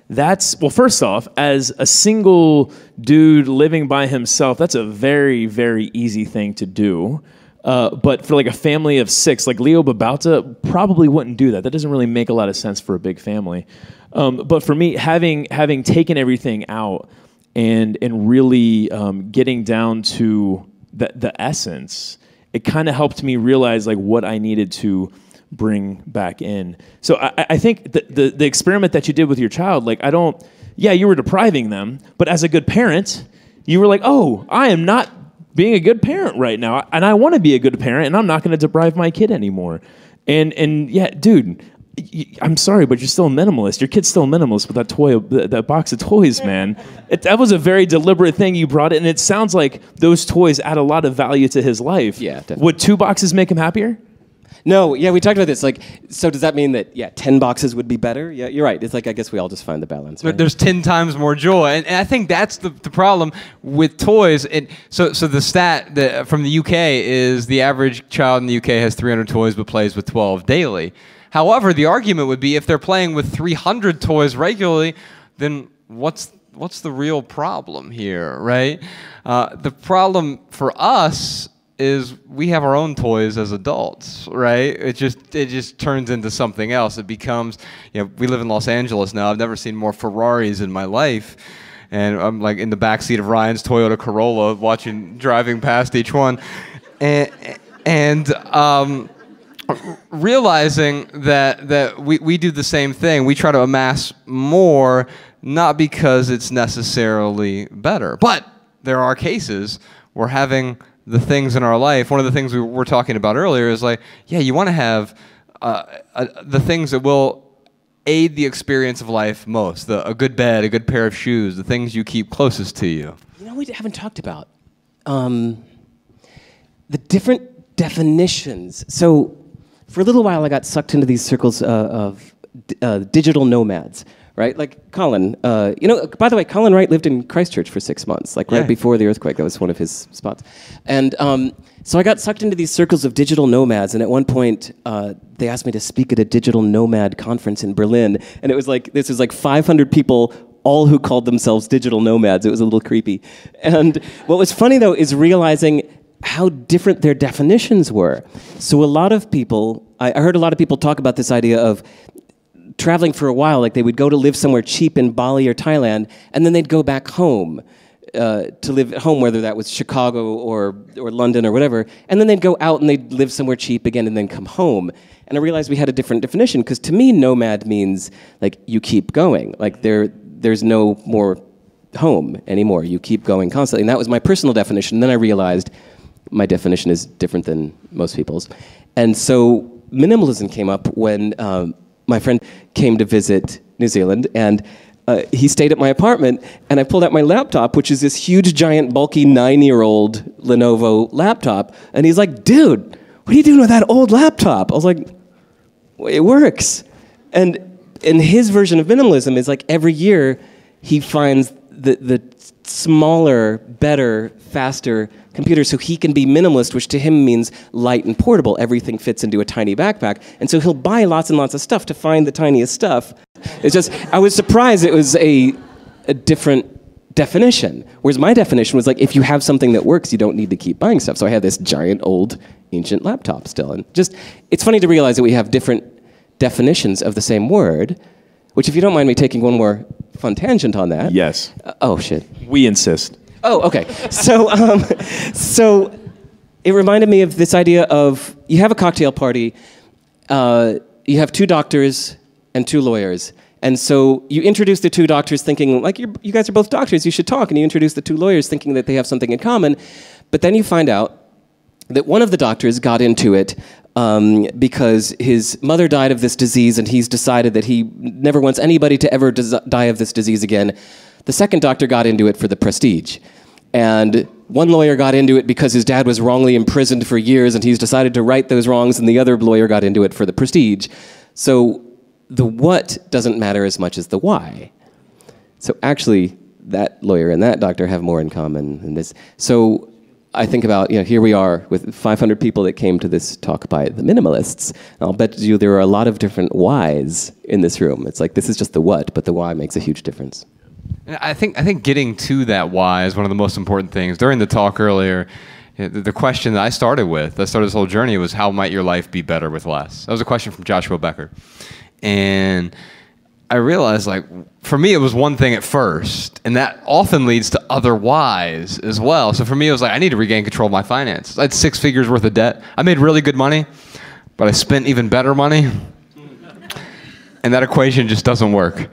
Speaker 3: that's, well, first off, as a single dude living by himself, that's a very, very easy thing to do. But for like a family of 6, like Leo Babauta probably wouldn't do that. That doesn't really make a lot of sense for a big family. But for me, having taken everything out and really getting down to the essence, it kind of helped me realize like what I needed to bring back in. So I think the experiment that you did with your child, like you were depriving them, but as a good parent, you were like, oh, I am not being a good parent right now, and I want to be a good parent, and I'm not going to deprive my kid anymore. And yeah, dude, I'm sorry, but you're still a minimalist. Your kid's still a minimalist with that toy, that box of toys, man. That was a very deliberate thing you brought in, and it sounds like those toys add a lot of value to his life.
Speaker 4: Yeah, definitely.
Speaker 3: Would 2 boxes make him happier?
Speaker 4: No, yeah, we talked about this. Like, so does that mean that 10 boxes would be better? Yeah, you're right. It's like I guess we all just find the balance. Right?
Speaker 2: There's 10 times more joy, and I think that's the problem with toys. And so the stat from the UK is the average child in the UK has 300 toys but plays with 12 daily. However, the argument would be if they're playing with 300 toys regularly, then what's the real problem here, right? The problem for us is we have our own toys as adults, right? It just turns into something else. It becomes, we live in Los Angeles now. I've never seen more Ferraris in my life. And I'm like in the backseat of Ryan's Toyota Corolla driving past each one. And realizing that we do the same thing. We try to amass more, not because it's necessarily better. But there are cases where having the things in our life, one of the things we were talking about earlier is like, you want to have the things that will aid the experience of life most. A good bed, a good pair of shoes, the things you keep closest to you.
Speaker 4: We haven't talked about the different definitions. So for a little while, I got sucked into these circles of digital nomads. Right, like Colin. By the way, Colin Wright lived in Christchurch for 6 months, right before the earthquake. That was one of his spots. And so I got sucked into these circles of digital nomads. And at one point, they asked me to speak at a digital nomad conference in Berlin. And it was like 500 people, all who called themselves digital nomads. It was a little creepy. And what was funny though is realizing how different their definitions were. So a lot of people, I heard a lot of people talk about this idea of traveling for a while, like they would go to live somewhere cheap in Bali or Thailand, and then they'd go back home to live at home, whether that was Chicago or London or whatever, and then they'd go out and they'd live somewhere cheap again and then come home. And I realized we had a different definition, because to me, nomad means like you keep going, like there's no more home anymore. You keep going constantly, and that was my personal definition. And then I realized my definition is different than most people's. And so minimalism came up when my friend came to visit New Zealand, and he stayed at my apartment, and I pulled out my laptop, which is this huge, giant, bulky 9-year-old Lenovo laptop, and he's like, dude, what are you doing with that old laptop? I was like, well, it works. And his version of minimalism is like every year he finds the smaller, better, faster computer so he can be minimalist, which to him means light and portable. Everything fits into a tiny backpack. And so he'll buy lots and lots of stuff to find the tiniest stuff. It's just, I was surprised it was a different definition. Whereas my definition was like, if you have something that works, you don't need to keep buying stuff. So I had this giant old ancient laptop still. And just, it's funny to realize that we have different definitions of the same word, which if you don't mind me taking one more fun tangent on that.
Speaker 3: Yes.
Speaker 4: Oh, shit.
Speaker 3: We insist.
Speaker 4: Oh, okay. So it reminded me of this idea of, you have a cocktail party, you have 2 doctors and 2 lawyers, and so you introduce the 2 doctors thinking, like, you guys are both doctors, you should talk, and you introduce the 2 lawyers thinking that they have something in common, but then you find out that one of the doctors got into it because his mother died of this disease, and he's decided that he never wants anybody to ever die of this disease again. The second doctor got into it for the prestige. And one lawyer got into it because his dad was wrongly imprisoned for years, and he's decided to right those wrongs, and the other lawyer got into it for the prestige. So the what doesn't matter as much as the why. So actually, that lawyer and that doctor have more in common than this. So I think about, here we are with 500 people that came to this talk by the Minimalists. I'll bet you there are a lot of different whys in this room. It's like, this is just the what, but the why makes a huge difference.
Speaker 2: I think getting to that why is one of the most important things. During the talk earlier, the question that I started this whole journey was, how might your life be better with less? That was a question from Joshua Becker. And I realized, for me, it was one thing at first, and that often leads to other whys as well. So for me, it was I need to regain control of my finances. I had 6 figures worth of debt. I made really good money, but I spent even better money. And that equation just doesn't work.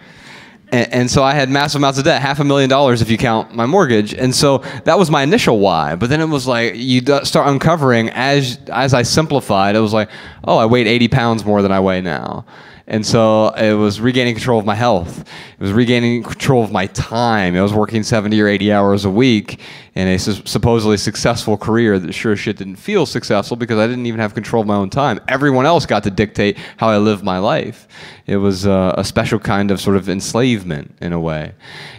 Speaker 2: And so I had massive amounts of debt, $500,000 if you count my mortgage. And so that was my initial why. But then it was you start uncovering, as I simplified, it was oh, I weighed 80 pounds more than I weigh now. And so it was regaining control of my health. It was regaining control of my time. I was working 70 or 80 hours a week in a supposedly successful career that sure as shit didn't feel successful because I didn't even have control of my own time. Everyone else got to dictate how I lived my life. It was a special kind of sort of enslavement in a way.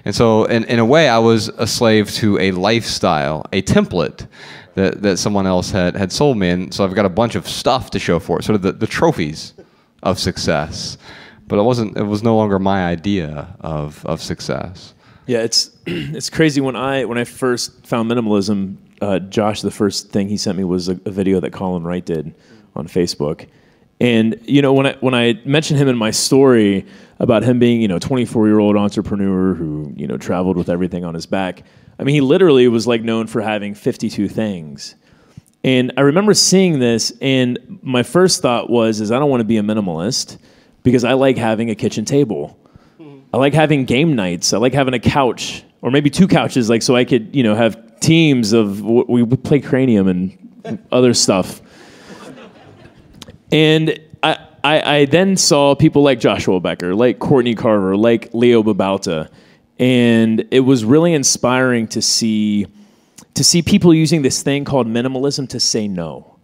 Speaker 2: And so in a way, I was a slave to a lifestyle, a template that someone else had sold me. And so I've got a bunch of stuff to show for it, sort of the trophies of success, but it was no longer my idea of success.
Speaker 3: Yeah, it's crazy. When I first found minimalism, Josh, the first thing he sent me was a video that Colin Wright did on Facebook. And when I mentioned him in my story about him being 24-year-old entrepreneur who traveled with everything on his back, I mean, he literally was known for having 52 things. And I remember seeing this, and my first thought was I don't want to be a minimalist because I like having a kitchen table. I like having game nights. I like having a couch, or maybe 2 couches, so I could, have teams of, we would play Cranium and other stuff. And I then saw people like Joshua Becker, like Courtney Carver, like Leo Babauta, and it was really inspiring to see people using this thing called minimalism to say no.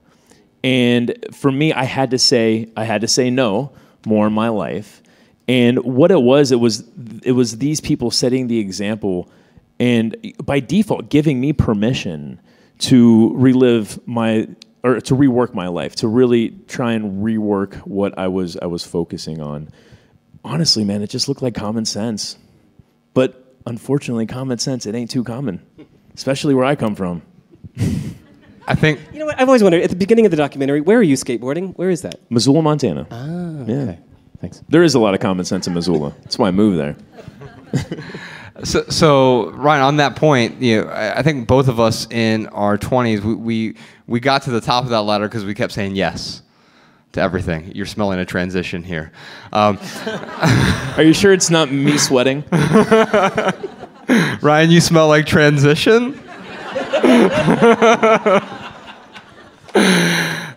Speaker 3: And for me, I had to say no more in my life. And what it was these people setting the example and by default giving me permission to rework my life, to really try and rework what I was focusing on. Honestly, man, it just looked like common sense. But unfortunately, common sense, it ain't too common. Especially where I come from.
Speaker 2: I think...
Speaker 4: You know what? I've always wondered, at the beginning of the documentary, where are you skateboarding? Where is that?
Speaker 3: Missoula, Montana.
Speaker 4: Ah,
Speaker 3: yeah.
Speaker 4: Okay. Thanks.
Speaker 3: There is a lot of common sense in Missoula. That's why I moved there.
Speaker 2: So Ryan, on that point, I think both of us in our 20s, we got to the top of that ladder because we kept saying yes to everything. You're smelling a transition here.
Speaker 3: Are you sure it's not me sweating?
Speaker 2: Ryan, you smell like transition.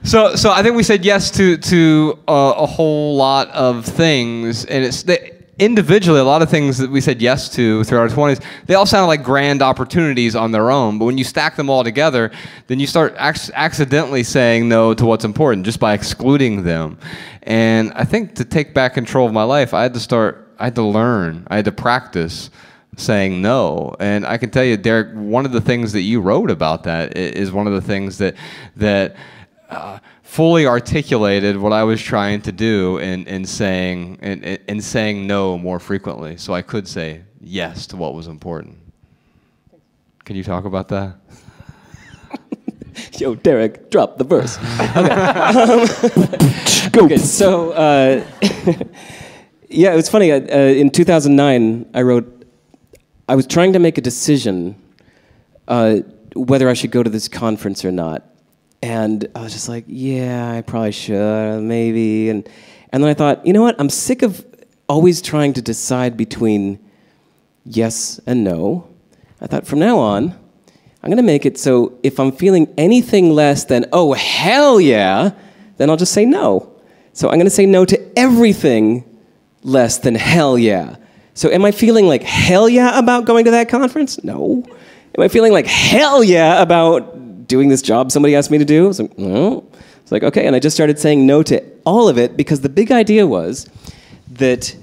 Speaker 2: So I think we said yes to a whole lot of things, and it's individually a lot of things that we said yes to throughout our 20s. They all sounded like grand opportunities on their own, but when you stack them all together, then you start accidentally saying no to what's important just by excluding them. And I think to take back control of my life, I had to learn, I had to practice saying no. And I can tell you, Derek, one of the things that you wrote about that is one of the things that fully articulated what I was trying to do in saying no more frequently, so I could say yes to what was important. Can you talk about that?
Speaker 4: Yo, Derek, drop the verse. Okay. Go. Okay, so yeah, it was funny. In 2009, I was trying to make a decision whether I should go to this conference or not. And I was just like, yeah, I probably should, maybe. And then I thought, you know what? I'm sick of always trying to decide between yes and no. I thought, from now on, I'm going to make it so if I'm feeling anything less than, oh, hell yeah, then I'll just say no. So I'm going to say no to everything less than hell yeah. So am I feeling like hell yeah about going to that conference? No. Am I feeling like hell yeah about doing this job somebody asked me to do? It's like, no. It's like, okay, and I just started saying no to all of it because the big idea was that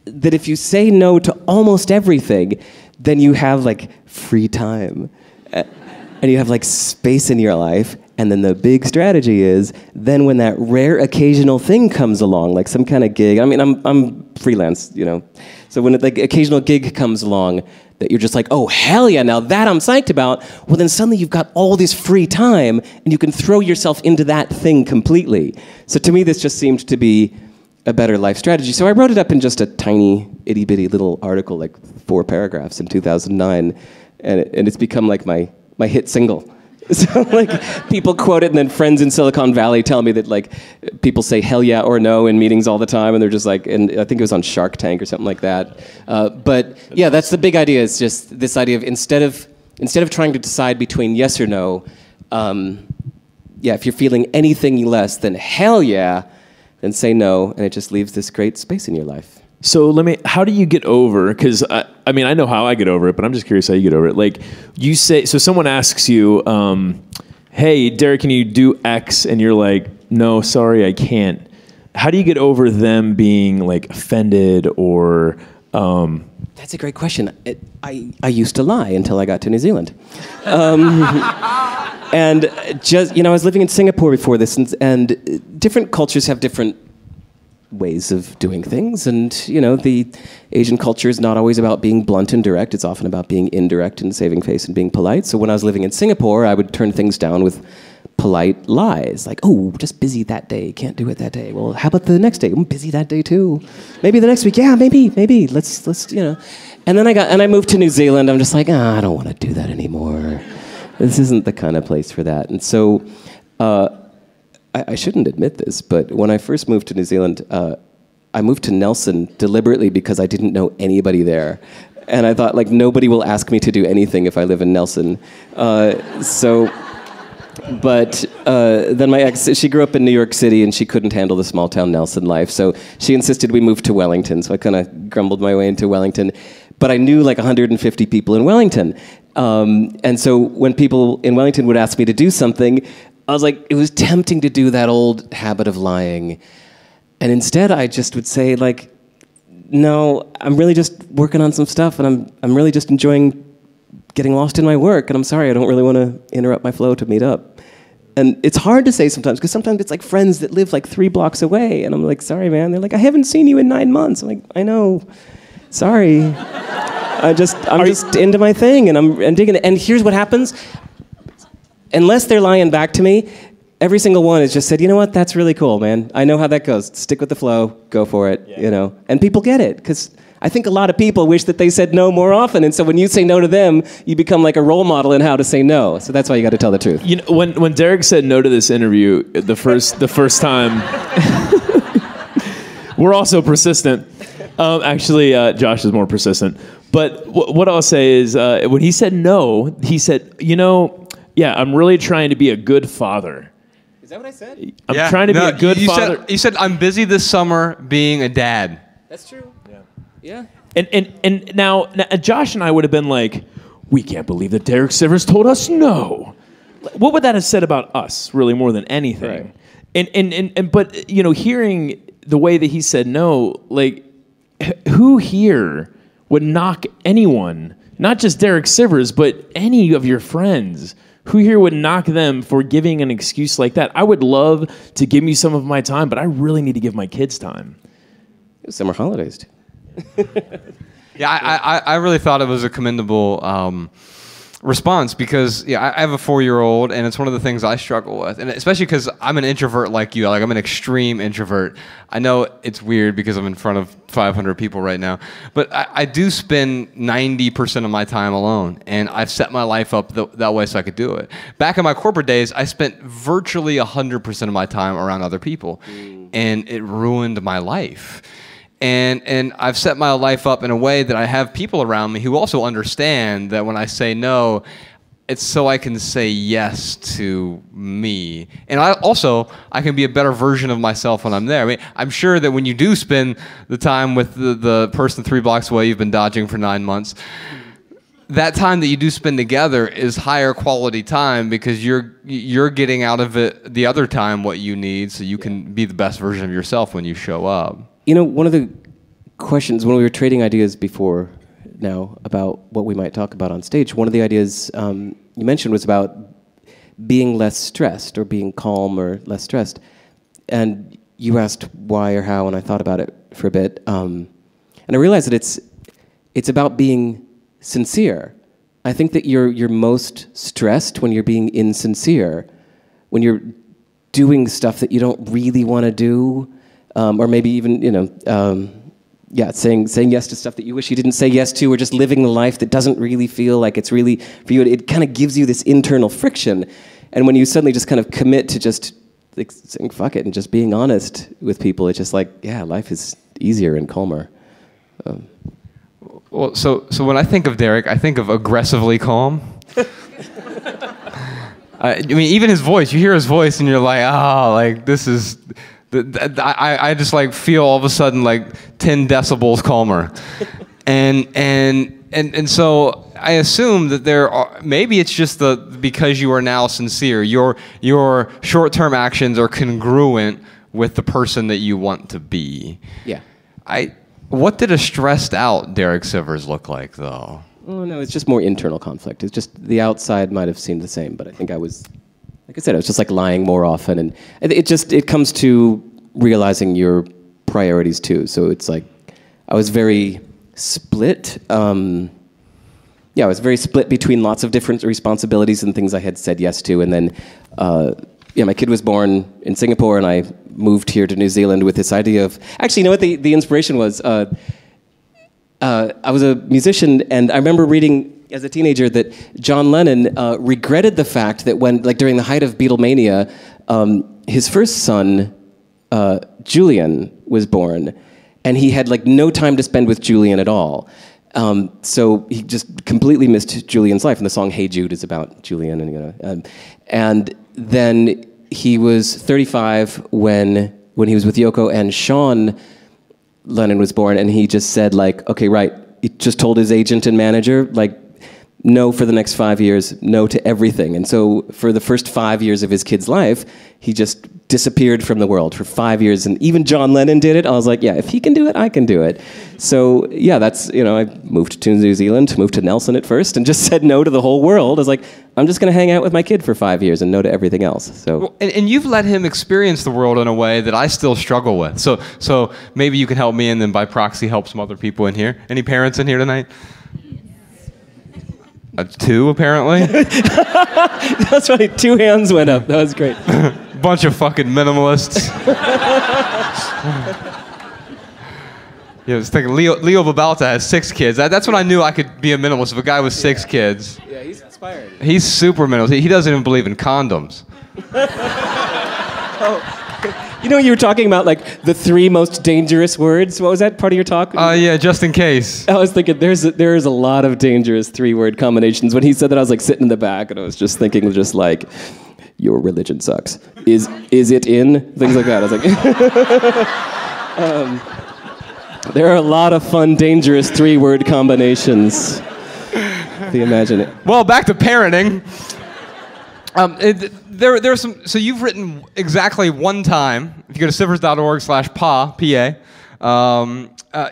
Speaker 4: if you say no to almost everything, then you have like free time. And you have like space in your life. And then the big strategy is then when that rare occasional thing comes along, like some kind of gig. I mean, I'm freelance, you know. So when the occasional gig comes along that you're just like, oh, hell yeah, now that I'm psyched about, well, then suddenly you've got all this free time and you can throw yourself into that thing completely. So to me, this just seemed to be a better life strategy. So I wrote it up in just a tiny, itty-bitty little article, like 4 paragraphs in 2009. And it's become like my hit single. So like people quote it, and then friends in Silicon Valley tell me that like people say hell yeah or no in meetings all the time, and they're just like, and I think it was on Shark Tank or something like that. But yeah, that's the big idea. It's just this idea of instead of trying to decide between yes or no, yeah, if you're feeling anything less than hell yeah, then say no, and it just leaves this great space in your life.
Speaker 3: So how do you get over, because I mean, I know how I get over it, but I'm just curious how you get over it. Like you say, so someone asks you, hey, Derek, can you do X? And you're like, no, sorry, I can't. How do you get over them being like offended or...
Speaker 4: That's a great question. I used to lie until I got to New Zealand. And just, you know, I was living in Singapore before this, and different cultures have different ways of doing things, and you know, the Asian culture is not always about being blunt and direct. It's often about being indirect and saving face and being polite. So when I was living in Singapore, I would turn things down with polite lies, like, oh, just busy that day, can't do it that day. Well, how about the next day? I'm busy that day too. Maybe the next week. Yeah, maybe. Let's you know. And then I moved to New Zealand. I'm just like, I don't want to do that anymore. This isn't the kind of place for that. And so I shouldn't admit this, but when I first moved to New Zealand, I moved to Nelson deliberately because I didn't know anybody there. And I thought, like, nobody will ask me to do anything if I live in Nelson. But then my ex, she grew up in New York City, and she couldn't handle the small town Nelson life. So she insisted we move to Wellington. So I kind of grumbled my way into Wellington. But I knew like 150 people in Wellington. And so when people in Wellington would ask me to do something, I was like, it was tempting to do that old habit of lying. And instead I just would say like, no, I'm really just working on some stuff, and I'm really just enjoying getting lost in my work, and I'm sorry, I don't really want to interrupt my flow to meet up. And it's hard to say sometimes, because sometimes it's like friends that live like 3 blocks away, and I'm like, sorry, man. They're like, I haven't seen you in 9 months. I'm like, I know, sorry. I'm just into my thing, and I'm digging it. And here's what happens. Unless they're lying back to me, every single one has just said, you know what, that's really cool, man. I know how that goes. Stick with the flow, go for it, you know. And people get it, because I think a lot of people wish that they said no more often, and so when you say no to them, you become like a role model in how to say no. So that's why you got to tell the truth.
Speaker 3: You know, when Derek said no to this interview the first time, we're also persistent. Actually, Josh is more persistent. But what I'll say is, when he said no, he said, you know, yeah, I'm really trying to be a good father.
Speaker 4: Is that what I said?
Speaker 3: I'm trying to be a good father.
Speaker 2: You said, I'm busy this summer being a dad.
Speaker 4: That's true. Yeah.
Speaker 3: And now Josh and I would have been like, we can't believe that Derek Sivers told us no. What would that have said about us, really, more than anything? Right. But you know, hearing the way that he said no, like, who here would knock anyone, not just Derek Sivers, but any of your friends? Who here would knock them for giving an excuse like that? I would love to give you some of my time, but I really need to give my kids time.
Speaker 4: Summer holidays, too.
Speaker 2: Yeah, I really thought it was a commendable response, because I have a 4-year-old, and it's one of the things I struggle with, and especially because I'm an introvert like you. Like, I'm an extreme introvert. I know it's weird because I'm in front of 500 people right now, but I do spend 90% of my time alone, and I've set my life up that way so I could do it. Back in my corporate days, I spent virtually 100% of my time around other people, and it ruined my life. And I've set my life up in a way that I have people around me who also understand that when I say no, it's so I can say yes to me. And I can be a better version of myself when I'm there. I mean, I'm sure that when you do spend the time with the person 3 blocks away you've been dodging for 9 months, that time that you do spend together is higher quality time because you're getting out of it the other time what you need so you can be the best version of yourself when you show up.
Speaker 4: You know, one of the questions when we were trading ideas before now about what we might talk about on stage, one of the ideas you mentioned was about being less stressed or being calm or less stressed. And you asked why or how, and I thought about it for a bit. And I realized that it's about being sincere. I think that you're most stressed when you're being insincere, when you're doing stuff that you don't really want to do, or maybe even, saying yes to stuff that you wish you didn't say yes to, or just living the life that doesn't really feel like it's really for you. It kind of gives you this internal friction. And when you suddenly just kind of commit to just like, saying fuck it and just being honest with people, it's just like, yeah, life is easier and calmer.
Speaker 2: Well, so when I think of Derek, I think of aggressively calm. I mean, even his voice, you hear his voice and you're like, oh, like this is... I just like feel all of a sudden like 10 decibels calmer, and so I assume that there are, maybe it's just because you are now sincere, your short-term actions are congruent with the person that you want to be.
Speaker 4: Yeah.
Speaker 2: What did a stressed out Derek Sivers look like though?
Speaker 4: Oh no, it's just more internal conflict. It's just the outside might have seemed the same, but I think I was. Like I said, I was just like lying more often, and it comes to realizing your priorities too. So it's like I was very split. I was very split between lots of different responsibilities and things I had said yes to, and then my kid was born in Singapore, and I moved here to New Zealand with this idea of actually, you know what the inspiration was? I was a musician, and I remember reading as a teenager that John Lennon regretted the fact that when, like during the height of Beatlemania, his first son, Julian, was born, and he had like no time to spend with Julian at all. So he just completely missed Julian's life, and the song "Hey Jude" is about Julian, and and then he was 35 when he was with Yoko, and Sean Lennon was born, and he just said like, okay, right. He just told his agent and manager like, no for the next 5 years, no to everything. And so for the first 5 years of his kid's life, he just disappeared from the world for 5 years. And even John Lennon did it. I was like, yeah, if he can do it, I can do it. So yeah, that's, I moved to New Zealand, moved to Nelson at first, and just said no to the whole world. I was like, I'm just going to hang out with my kid for 5 years and no to everything else. So,
Speaker 2: well, and you've let him experience the world in a way that I still struggle with. So maybe you can help me, and then by proxy help some other people in here. Any parents in here tonight? 2, apparently.
Speaker 4: That's funny. 2 hands went up. That was great.
Speaker 2: Bunch of fucking minimalists. Yeah, I was thinking Leo Babalta has 6 kids. That's when I knew I could be a minimalist. If a guy with 6 kids.
Speaker 4: Yeah, he's inspired.
Speaker 2: He's super minimalist. He doesn't even believe in condoms.
Speaker 4: You know, you were talking about like the 3 most dangerous words. What was that part of your talk?
Speaker 2: Yeah, just in case.
Speaker 4: I was thinking there's a lot of dangerous 3-word combinations. When he said that, I was like sitting in the back, and I was just thinking, just like, your religion sucks. Is it in? Things like that. I was like, there are a lot of fun, dangerous 3-word combinations. If you imagine it.
Speaker 2: Well, back to parenting. There's some. So you've written exactly one time. If you go to sivers.org/pa,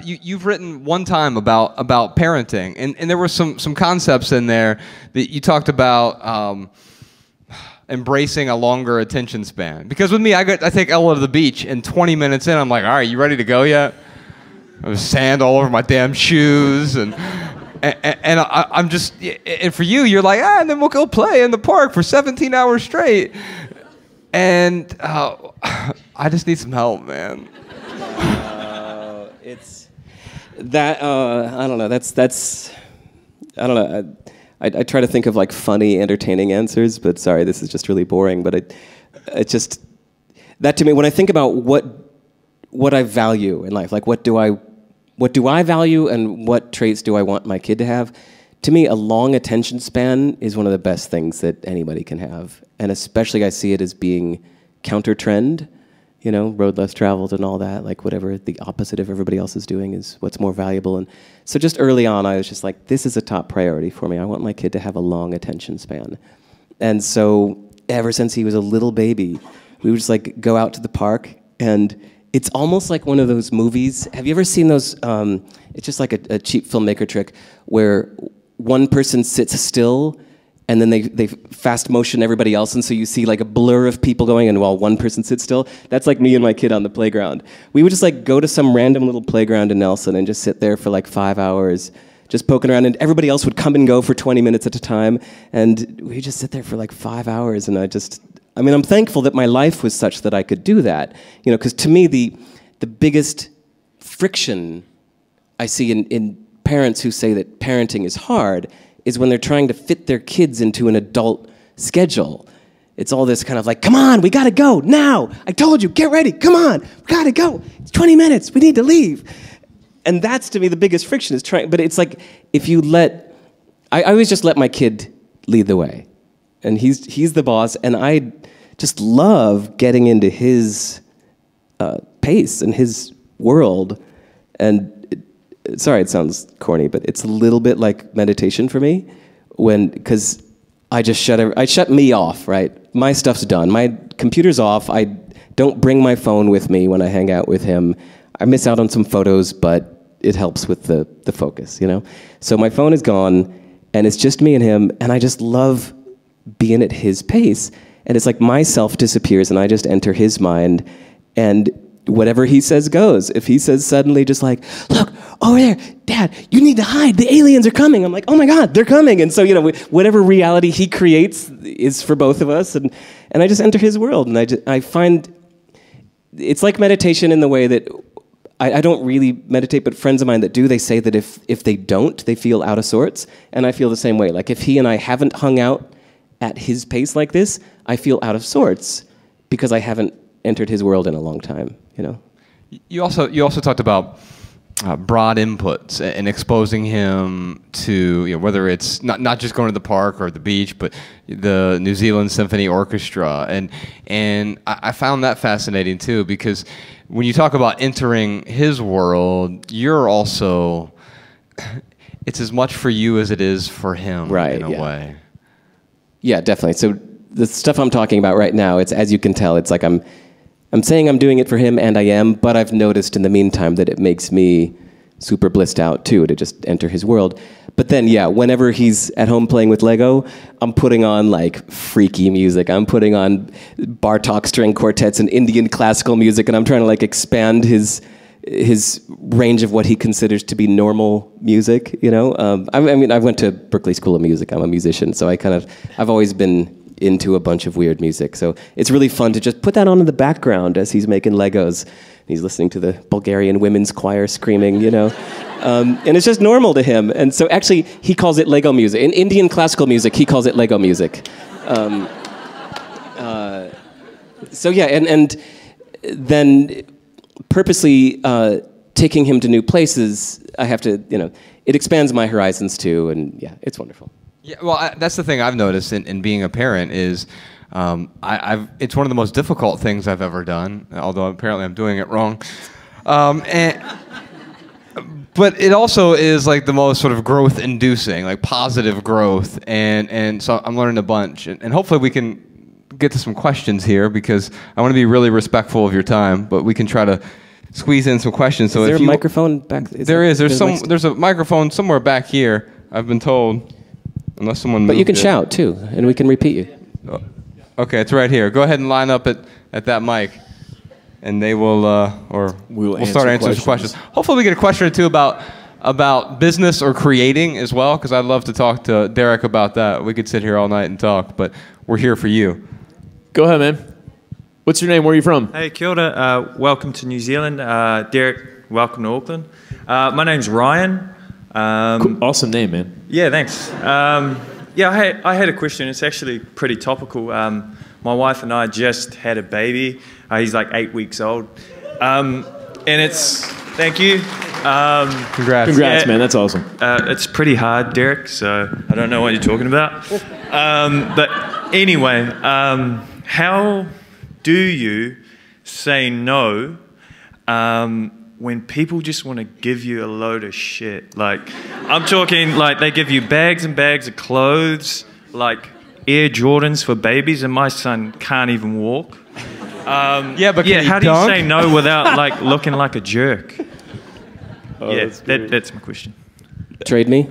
Speaker 2: you've written one time about parenting, and there were some concepts in there that you talked about embracing a longer attention span. Because with me, I take Ella to the beach, and 20 minutes in, I'm like, all right, you ready to go yet? There's sand all over my damn shoes, and I'm just, and for you, you're like, and then we'll go play in the park for 17 hours straight. And I just need some help, man.
Speaker 4: It's that, I don't know, that's, I don't know. I try to think of like funny, entertaining answers, but sorry, this is just really boring. But it just, that to me, when I think about what I value in life, like what do I value and what traits do I want my kid to have? to me, a long attention span is one of the best things that anybody can have. And especially I see it as being counter-trend, you know, road less traveled and all that, like whatever the opposite of everybody else is doing is what's more valuable. And so just early on, I was just like, this is a top priority for me. I want my kid to have a long attention span. And so ever since he was a little baby, we would just like go out to the park, and it's almost like one of those movies. Have you ever seen those? It's just like a cheap filmmaker trick where one person sits still and then they fast motion everybody else, and so you see like a blur of people going, and while one person sits still. That's like me and my kid on the playground. We would just like go to some random little playground in Nelson and just sit there for like 5 hours, just poking around, and everybody else would come and go for 20 minutes at a time, and we just sit there for like 5 hours, and I'm thankful that my life was such that I could do that, you know, because to me the biggest friction I see in parents who say that parenting is hard is when they're trying to fit their kids into an adult schedule. It's all this kind of like, come on, we gotta go now. I told you, get ready, come on, we gotta go. It's 20 minutes, we need to leave. And that's to me the biggest friction is trying, but it's like if you I always just let my kid lead the way. And he's the boss, and I just love getting into his pace and his world. And sorry, it sounds corny, but it's a little bit like meditation for me, because I shut me off, right? My stuff's done. My computer's off. I don't bring my phone with me when I hang out with him. I miss out on some photos, but it helps with the focus, you know? So my phone is gone, and it's just me and him, and I just love being at his pace. And it's like my self disappears, and I just enter his mind, and whatever he says goes. If he says suddenly just like, look, over there, Dad, you need to hide, the aliens are coming. I'm like, oh my God, they're coming. And so, you know, whatever reality he creates is for both of us. And I just enter his world. And I find it's like meditation in the way that I don't really meditate, but friends of mine that do, they say that if they don't, they feel out of sorts. And I feel the same way. Like if he and I haven't hung out at his pace like this, I feel out of sorts because I haven't entered his world in a long time, you know?
Speaker 2: You also talked about broad inputs and exposing him to, you know, whether it's not just going to the park or the beach, but the New Zealand Symphony Orchestra, and I found that fascinating too, because when you talk about entering his world, you're also, it's as much for you as it is for him, right, in a way.
Speaker 4: Yeah, definitely. So the stuff I'm talking about right now, it's, as you can tell, it's like I'm saying I'm doing it for him, and I am, but I've noticed in the meantime that it makes me super blissed out too, to just enter his world. But then, yeah, whenever he's at home playing with Lego, I'm putting on like freaky music. I'm putting on Bartok string quartets and Indian classical music, and I'm trying to like expand his range of what he considers to be normal music, you know? I mean, I went to Berklee School of Music. I'm a musician, so I've always been into a bunch of weird music. So it's really fun to just put that on in the background as he's making Legos. He's listening to the Bulgarian women's choir screaming, you know? And it's just normal to him. And so actually, he calls it Lego music. In Indian classical music, he calls it Lego music. So yeah, and then purposely taking him to new places, I have to, you know, it expands my horizons too, and yeah, it's wonderful.
Speaker 2: Yeah, well, that's the thing I've noticed in being a parent is it's one of the most difficult things I've ever done, although apparently I'm doing it wrong. But it also is like the most sort of growth-inducing, like positive growth, and so I'm learning a bunch. And hopefully we can get to some questions here, because I want to be really respectful of your time, but we can try to squeeze in some questions. So
Speaker 4: is there a microphone back there?
Speaker 2: There's a microphone somewhere back here, I've been told. Unless someone
Speaker 4: But you can
Speaker 2: it.
Speaker 4: Shout, too, and we can repeat you.
Speaker 2: Oh, okay, it's right here. Go ahead and line up at that mic, and they will, we'll start answering some questions. Hopefully we get a question or two about business or creating as well, because I'd love to talk to Derek about that. We could sit here all night and talk, but we're here for you.
Speaker 3: Go ahead, man. What's your name? Where are you from?
Speaker 6: Hey, kia ora. Welcome to New Zealand. Derek, welcome to Auckland. My name's Ryan.
Speaker 3: Cool. Awesome name, man.
Speaker 6: Yeah, thanks. Yeah, I had a question. It's actually pretty topical. My wife and I just had a baby. He's like 8 weeks old. And it's Thank you.
Speaker 2: Congrats.
Speaker 3: Congrats,
Speaker 6: Yeah.
Speaker 3: man. That's awesome.
Speaker 6: It's pretty hard, Derek, so I don't know what you're talking about. But anyway, how do you say no when people just want to give you a load of shit? Like, I'm talking like they give you bags and bags of clothes, like Air Jordans for babies, and my son can't even walk.
Speaker 2: Yeah, but can
Speaker 6: how
Speaker 2: he
Speaker 6: do
Speaker 2: dunk?
Speaker 6: you say no without like looking like a jerk?
Speaker 3: Oh,
Speaker 6: Yeah,
Speaker 3: that's great.
Speaker 6: that's my question.
Speaker 4: Trade me.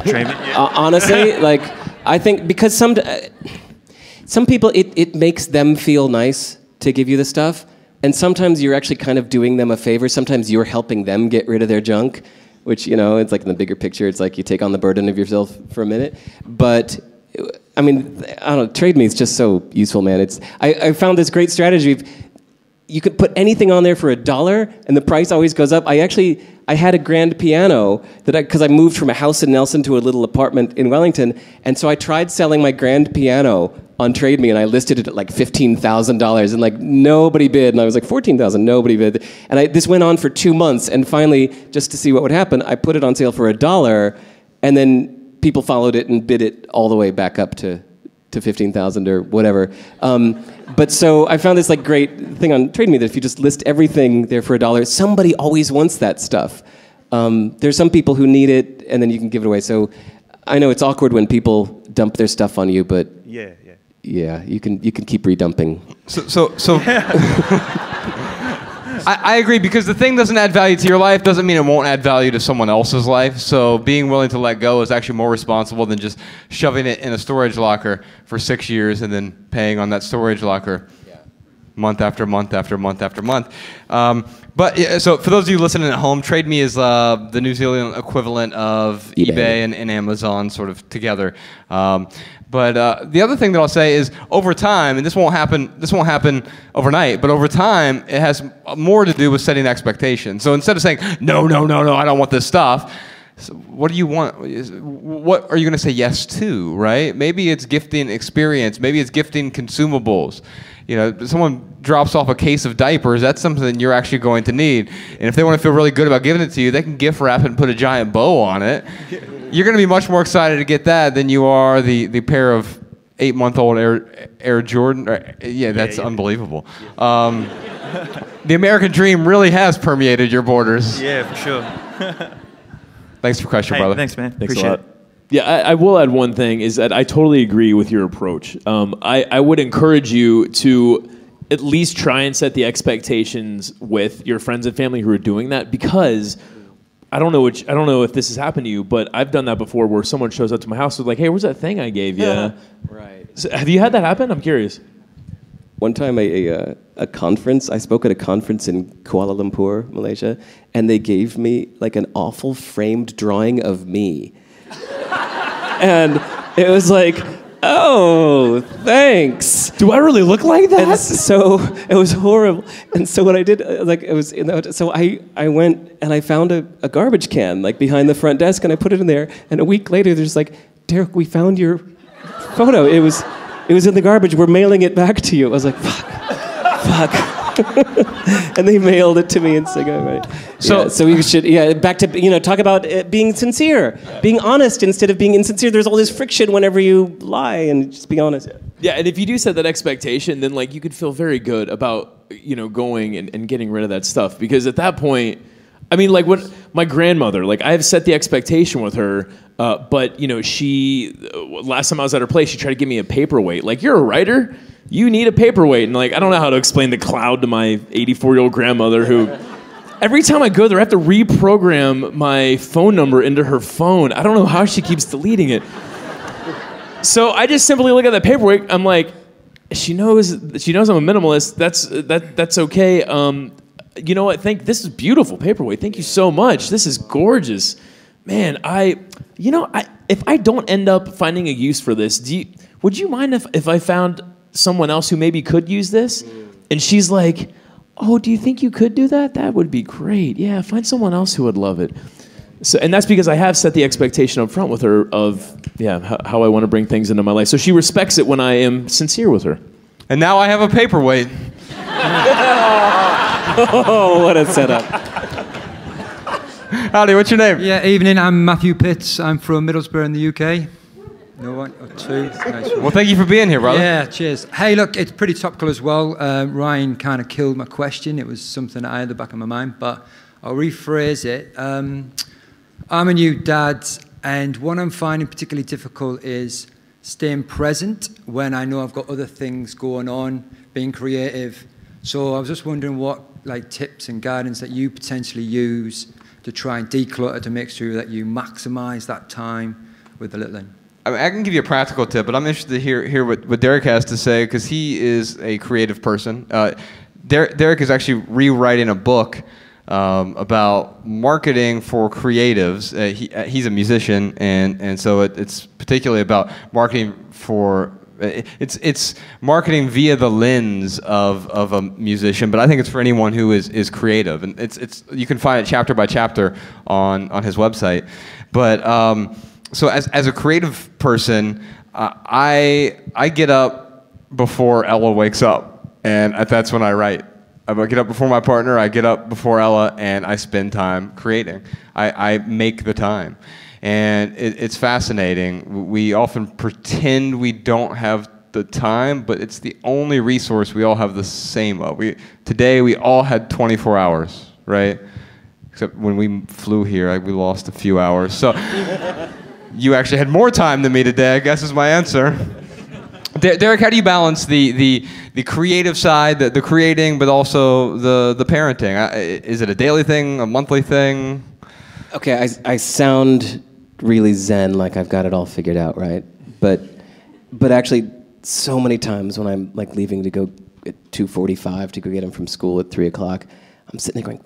Speaker 6: Trade me? Yeah.
Speaker 4: Honestly, like, I think because some people, it makes them feel nice to give you the stuff, and sometimes you're actually kind of doing them a favor. Sometimes you're helping them get rid of their junk, which, you know, it's like in the bigger picture, it's like you take on the burden of yourself for a minute. But I mean, I don't know, Trade Me is just so useful, man. I found this great strategy. You could put anything on there for $1, and the price always goes up. I had a grand piano because I moved from a house in Nelson to a little apartment in Wellington, and so I tried selling my grand piano on Trade Me, and I listed it at like $15,000, and like nobody bid, and I was like $14,000, nobody bid, and this went on for 2 months, and finally, just to see what would happen, I put it on sale for $1, and then people followed it and bid it all the way back up to 15,000 or whatever. But so I found this like great thing on Trade Me that if you just list everything there for $1, somebody always wants that stuff. There's some people who need it, and then you can give it away. So I know it's awkward when people dump their stuff on you, but yeah, you can keep redumping.
Speaker 2: So I agree, because the thing doesn't add value to your life doesn't mean it won't add value to someone else's life. So being willing to let go is actually more responsible than just shoving it in a storage locker for 6 years and then paying on that storage locker month after month after month after month. But yeah, so for those of you listening at home, Trade Me is the New Zealand equivalent of eBay and Amazon sort of together. But the other thing that I'll say is, over time, and this won't happen overnight, but over time, it has more to do with setting expectations. So instead of saying, no, I don't want this stuff, so what do you want? What are you going to say yes to, right? Maybe it's gifting experience. Maybe it's gifting consumables. You know, someone drops off a case of diapers, that's something you're actually going to need. And if they want to feel really good about giving it to you, they can gift wrap it and put a giant bow on it. You're going to be much more excited to get that than you are the pair of 8-month-old Air Jordan. Yeah, that's unbelievable. The American dream really has permeated your borders.
Speaker 6: Yeah, for sure.
Speaker 2: Thanks for the question, brother.
Speaker 6: Thanks, man.
Speaker 3: Thanks
Speaker 6: Appreciate
Speaker 3: a lot. Yeah, I will add one thing, is that I totally agree with your approach. I would encourage you to at least try and set the expectations with your friends and family who are doing that, because I don't know if this has happened to you, but I've done that before, where someone shows up to my house with like, hey, where's that thing I gave you?
Speaker 4: Right.
Speaker 3: So have you had that happen? I'm curious.
Speaker 4: One time, I spoke at a conference in Kuala Lumpur, Malaysia, and they gave me like an awful framed drawing of me. And it was like, oh, thanks.
Speaker 3: Do I really look like that?
Speaker 4: And so it was horrible. And so what I did, like, it was, so I went and I found a garbage can, like, behind the front desk, and I put it in there. And a week later, there's like, Derek, we found your photo. It was in the garbage. We're mailing it back to you. I was like, fuck. And they mailed it to me and said, right. So we should, back to, talk about being sincere, being honest instead of being insincere. There's all this friction whenever you lie, and just be honest.
Speaker 3: Yeah, and if you do set that expectation, then like you could feel very good about, going and getting rid of that stuff. Because at that point, I mean, like, when my grandmother, like, I have set the expectation with her, but, she, last time I was at her place, she tried to give me a paperweight. Like, you're a writer? You need a paperweight. And, like, I don't know how to explain the cloud to my 84-year-old grandmother, who, every time I go there, I have to reprogram my phone number into her phone. I don't know how she keeps deleting it. So I just simply look at that paperweight. I'm like, she knows I'm a minimalist. That's okay. You know what? This is beautiful paperweight. Thank you so much. This is gorgeous. Man, if I don't end up finding a use for this, would you mind if I found someone else who maybe could use this? And she's like, oh, do you think you could do that? That would be great. Yeah, find someone else who would love it. So, and that's because I have set the expectation up front with her of, how I want to bring things into my life. So she respects it when I am sincere with her.
Speaker 2: And now I have a paperweight.
Speaker 4: Oh, what a setup.
Speaker 2: Howdy, what's your name?
Speaker 7: Yeah, evening. I'm Matthew Pitts. I'm from Middlesbrough in the UK. No one or two. Nice one.
Speaker 2: Well, thank you for being here, brother.
Speaker 7: Yeah, cheers. Hey, look, it's pretty topical as well. Ryan kind of killed my question. It was something that I had in the back of my mind, but I'll rephrase it. I'm a new dad, and what I'm finding particularly difficult is staying present when I know I've got other things going on, being creative. So I was just wondering what tips and guidance that you potentially use to try and declutter to make sure that you maximize that time with the little one.
Speaker 2: I mean, I can give you a practical tip, but I'm interested to hear what Derek has to say, because he is a creative person. Derek is actually rewriting a book about marketing for creatives. He's a musician, and so it's particularly about marketing for. It's marketing via the lens of a musician, but I think it's for anyone who is creative, and it's you can find it chapter by chapter on his website. But so as a creative person, I get up before Ella wakes up, and that's when I write. I get up before my partner, I get up before Ella, and I spend time creating. I make the time. And it's fascinating. We often pretend we don't have the time, but it's the only resource we all have the same of. Today we all had 24 hours, right? Except when we flew here, we lost a few hours. So you actually had more time than me today, I guess is my answer. Derek, how do you balance the creative side, the creating, but also the parenting? Is it a daily thing, a monthly thing?
Speaker 4: Okay, I sound really zen, like I've got it all figured out, right? But actually, so many times when I'm leaving to go at 2:45 to go get him from school at 3 o'clock, I'm sitting there going,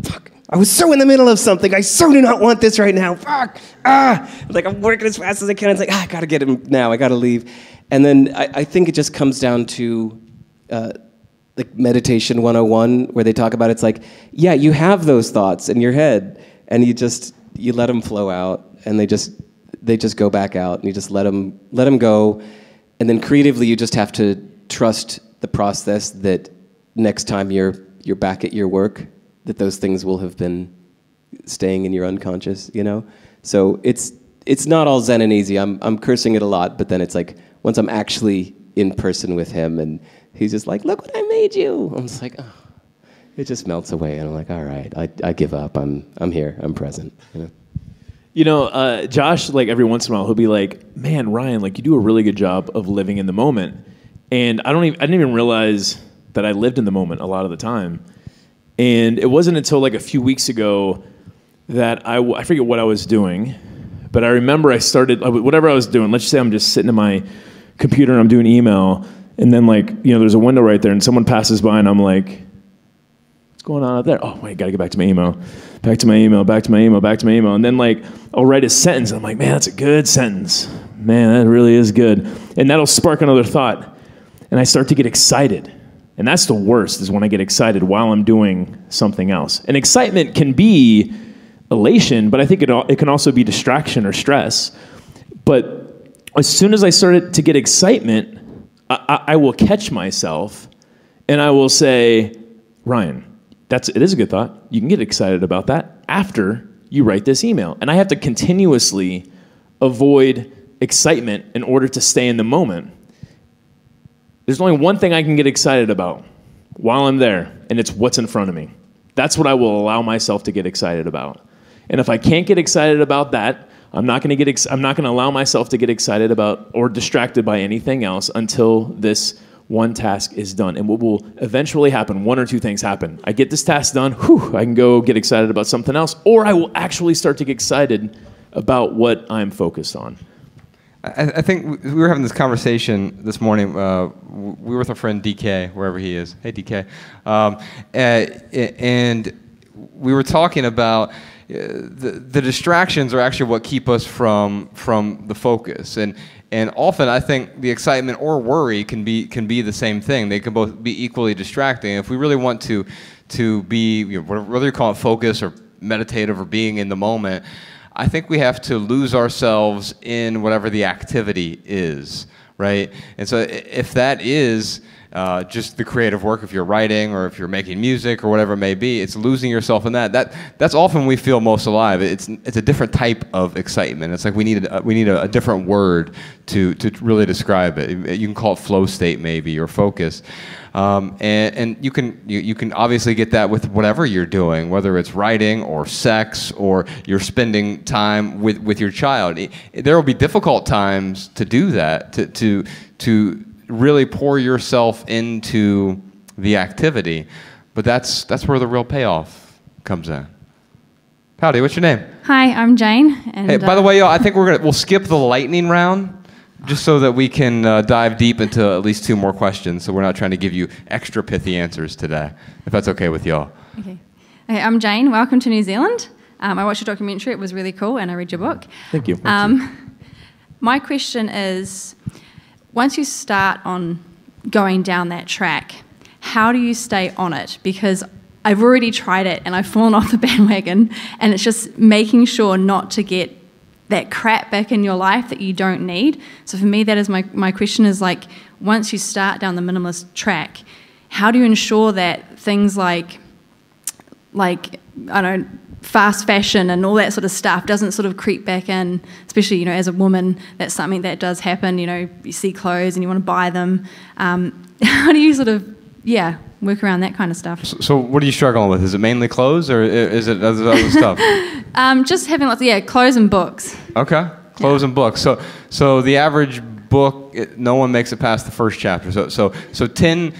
Speaker 4: fuck. I was so in the middle of something. I so do not want this right now. Fuck. I'm working as fast as I can. It's I gotta get him now. I gotta leave. And then I think it just comes down to Meditation 101, where they talk about it's yeah, you have those thoughts in your head, and you let them flow out, and they just go back out, and you just let them go, and then creatively you just have to trust the process that next time you're back at your work, that those things will have been staying in your unconscious, So it's not all zen and easy. I'm cursing it a lot, but then it's once I'm actually in person with him, and he's just look what I made you. I'm just oh. It just melts away, and I'm all right, I give up. I'm here. I'm present.
Speaker 3: Josh, every once in a while, he'll be man, Ryan, you do a really good job of living in the moment. And I didn't even realize that I lived in the moment a lot of the time. And it wasn't until a few weeks ago that I forget what I was doing, but I remember I started, whatever I was doing, let's just say I'm just sitting at my computer and I'm doing email, and then there's a window right there and someone passes by and I'm what's going on out there? Oh, wait, gotta get back to my email. Back to my email, back to my email, back to my email. And then I'll write a sentence. And I'm man, that's a good sentence. Man, that really is good. And that'll spark another thought. And I start to get excited. And that's the worst, is when I get excited while I'm doing something else. And excitement can be elation, but I think it can also be distraction or stress. But as soon as I started to get excitement, I will catch myself and I will say, Ryan, it is a good thought. You can get excited about that after you write this email. And I have to continuously avoid excitement in order to stay in the moment. There's only one thing I can get excited about while I'm there, and it's what's in front of me. That's what I will allow myself to get excited about. And if I can't get excited about that, I'm not going to allow myself to get excited about or distracted by anything else until this one task is done. And what will eventually happen, one or two things happen. I get this task done, I can go get excited about something else, or I will actually start to get excited about what I'm focused on.
Speaker 2: I think we were having this conversation this morning. We were with our friend DK, wherever he is. Hey, DK. And we were talking about the distractions are actually what keep us from the focus. And often I think the excitement or worry can be the same thing. They can both be equally distracting. If we really want to be, whether you call it focus or meditative or being in the moment, I think we have to lose ourselves in whatever the activity is, right? And so if that is just the creative work, if you're writing or if you're making music or whatever it may be. It's losing yourself in that. That's often we feel most alive. It's a different type of excitement. It's like we need a different word to really describe it. You can call it flow state maybe, or focus. And you can obviously get that with whatever you're doing, whether it's writing or sex or you're spending time with your child. There will be difficult times to do that, to really pour yourself into the activity, but that's where the real payoff comes in. Howdy, what's your name?
Speaker 8: Hi, I'm Jane. And,
Speaker 2: hey, by the way, y'all, I think we'll skip the lightning round, just so that we can dive deep into at least 2 more questions, so we're not trying to give you extra pithy answers today, if that's okay with y'all.
Speaker 8: Okay, I'm Jane. Welcome to New Zealand. I watched your documentary. It was really cool, and I read your book.
Speaker 3: Thank you.
Speaker 8: My question is, once you start on going down that track, how do you stay on it? Because I've already tried it, and I've fallen off the bandwagon, and it's just making sure not to get that crap back in your life that you don't need. So for me, that is my question is, like, once you start down the minimalist track, how do you ensure that things like I don't know, fast fashion and all that sort of stuff doesn't sort of creep back in, especially, you know, as a woman, that's something that does happen. You know, you see clothes and you want to buy them. How do you sort of, work around that kind of stuff?
Speaker 2: So what are you struggling with? Is it mainly clothes, or is it other stuff?
Speaker 8: Just having lots of, clothes and books.
Speaker 2: Okay, clothes and books. So the average book, no one makes it past the first chapter. So 10%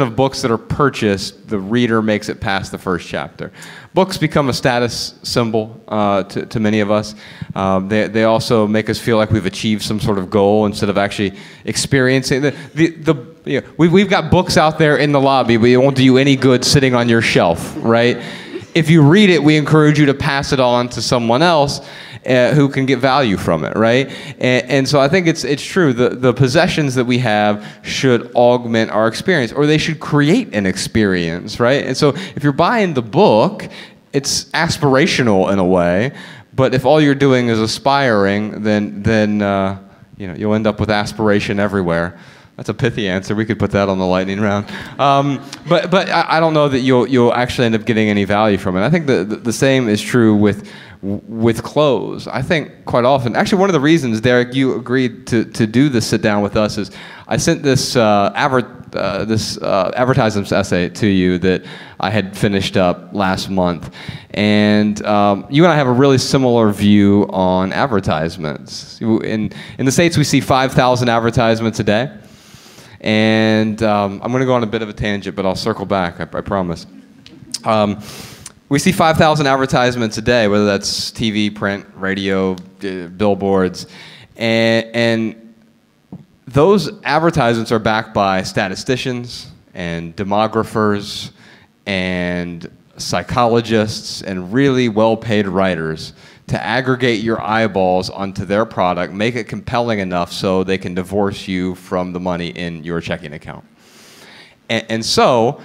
Speaker 2: of books that are purchased, the reader makes it past the first chapter. Books become a status symbol to many of us. They also make us feel like we've achieved some sort of goal instead of actually experiencing we've got books out there in the lobby, but it won't do you any good sitting on your shelf, right? If you read it, we encourage you to pass it on to someone else who can get value from it, right? And so I think it's true. The possessions that we have should augment our experience, or they should create an experience, right? And so if you're buying the book, it's aspirational in a way, but if all you're doing is aspiring, then you'll end up with aspiration everywhere. That's a pithy answer. We could put that on the lightning round. But I don't know that you'll actually end up getting any value from it. I think the same is true with clothes. I think quite often, actually one of the reasons, Derek, you agreed to do this sit down with us is I sent this advertisements essay to you that I had finished up last month. And you and I have a really similar view on advertisements. In the States, we see 5,000 advertisements a day. And I'm going to go on a bit of a tangent, but I'll circle back, I promise. We see 5,000 advertisements a day, whether that's TV, print, radio, billboards. And those advertisements are backed by statisticians and demographers and psychologists and really well-paid writers to aggregate your eyeballs onto their product, make it compelling enough so they can divorce you from the money in your checking account. And so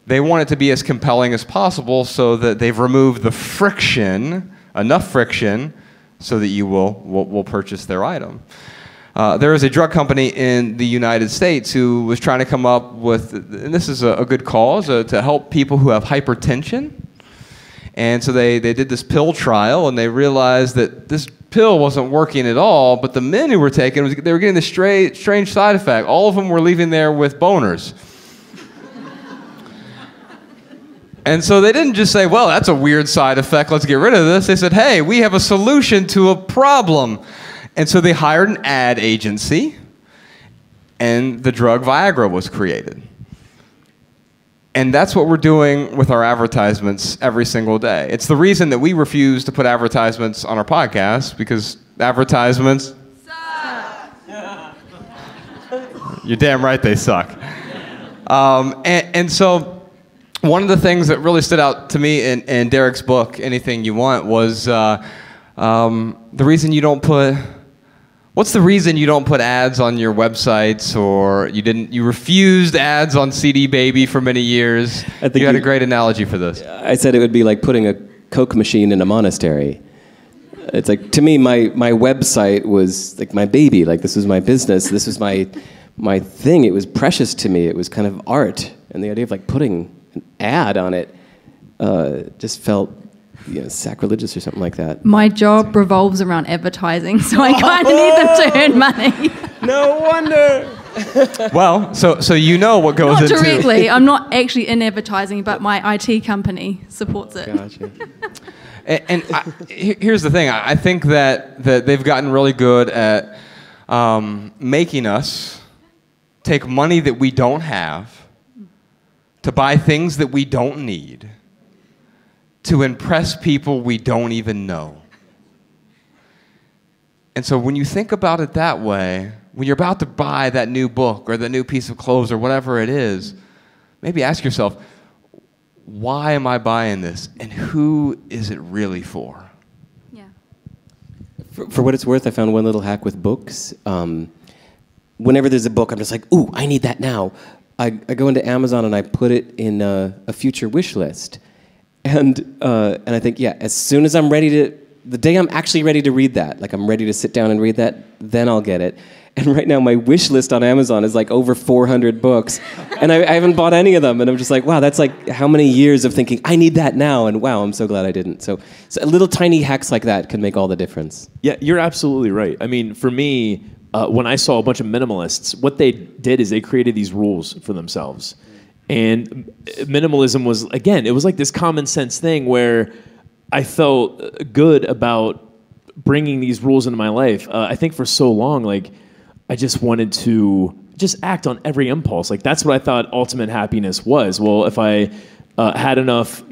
Speaker 2: they want it to be as compelling as possible so that they've removed the friction, enough friction, so that you will purchase their item. There is a drug company in the United States who was trying to come up with, and this is a good cause, to help people who have hypertension. And so they did this pill trial, and they realized that this pill wasn't working at all, but the men who were taking it, they were getting this strange side effect. All of them were leaving there with boners. And so they didn't just say, well, that's a weird side effect, let's get rid of this. They said, hey, we have a solution to a problem. And so they hired an ad agency, and the drug Viagra was created. And that's what we're doing with our advertisements every single day. It's the reason that we refuse to put advertisements on our podcast, because advertisements suck. You're damn right they suck. And so one of the things that really stood out to me in Derek's book, Anything You Want, was the reason you don't put... What's the reason you don't put ads on your websites, or you refused ads on CD Baby for many years? I think you had a great analogy for this.
Speaker 4: I said it would be like putting a Coke machine in a monastery. It's like, to me, my website was like my baby. Like, this was my business. This was my my thing. It was precious to me. It was kind of art, and the idea of like putting an ad on it just felt sacrilegious or something like that.
Speaker 8: My job revolves around advertising, so I kind of need them to earn money.
Speaker 4: No wonder.
Speaker 2: Well, so you know what goes
Speaker 8: Not
Speaker 2: into...
Speaker 8: directly. I'm not actually in advertising, but my IT company supports it.
Speaker 4: Gotcha.
Speaker 2: And here's the thing. I think that they've gotten really good at making us take money that we don't have to buy things that we don't need to impress people we don't even know. And so when you think about it that way, when you're about to buy that new book or the new piece of clothes or whatever it is, maybe ask yourself, why am I buying this? And who is it really for?
Speaker 8: Yeah.
Speaker 4: For what it's worth, I found one little hack with books. Whenever there's a book, I'm just like, ooh, I need that now. I go into Amazon and I put it in a future wish list. And I think, as soon as I'm ready the day I'm actually ready to read that, like I'm ready to sit down and read that, then I'll get it. And right now my wish list on Amazon is like over 400 books, and I haven't bought any of them. And I'm just like, wow, that's like how many years of thinking, I need that now, and wow, I'm so glad I didn't. So little tiny hacks like that can make all the difference.
Speaker 3: Yeah, you're absolutely right. I mean, for me, when I saw a bunch of minimalists, what they did is they created these rules for themselves. And minimalism was, again, it was like this common sense thing where I felt good about bringing these rules into my life. I think for so long, like, I just wanted to just act on every impulse. Like, that's what I thought ultimate happiness was. Well, if I had enough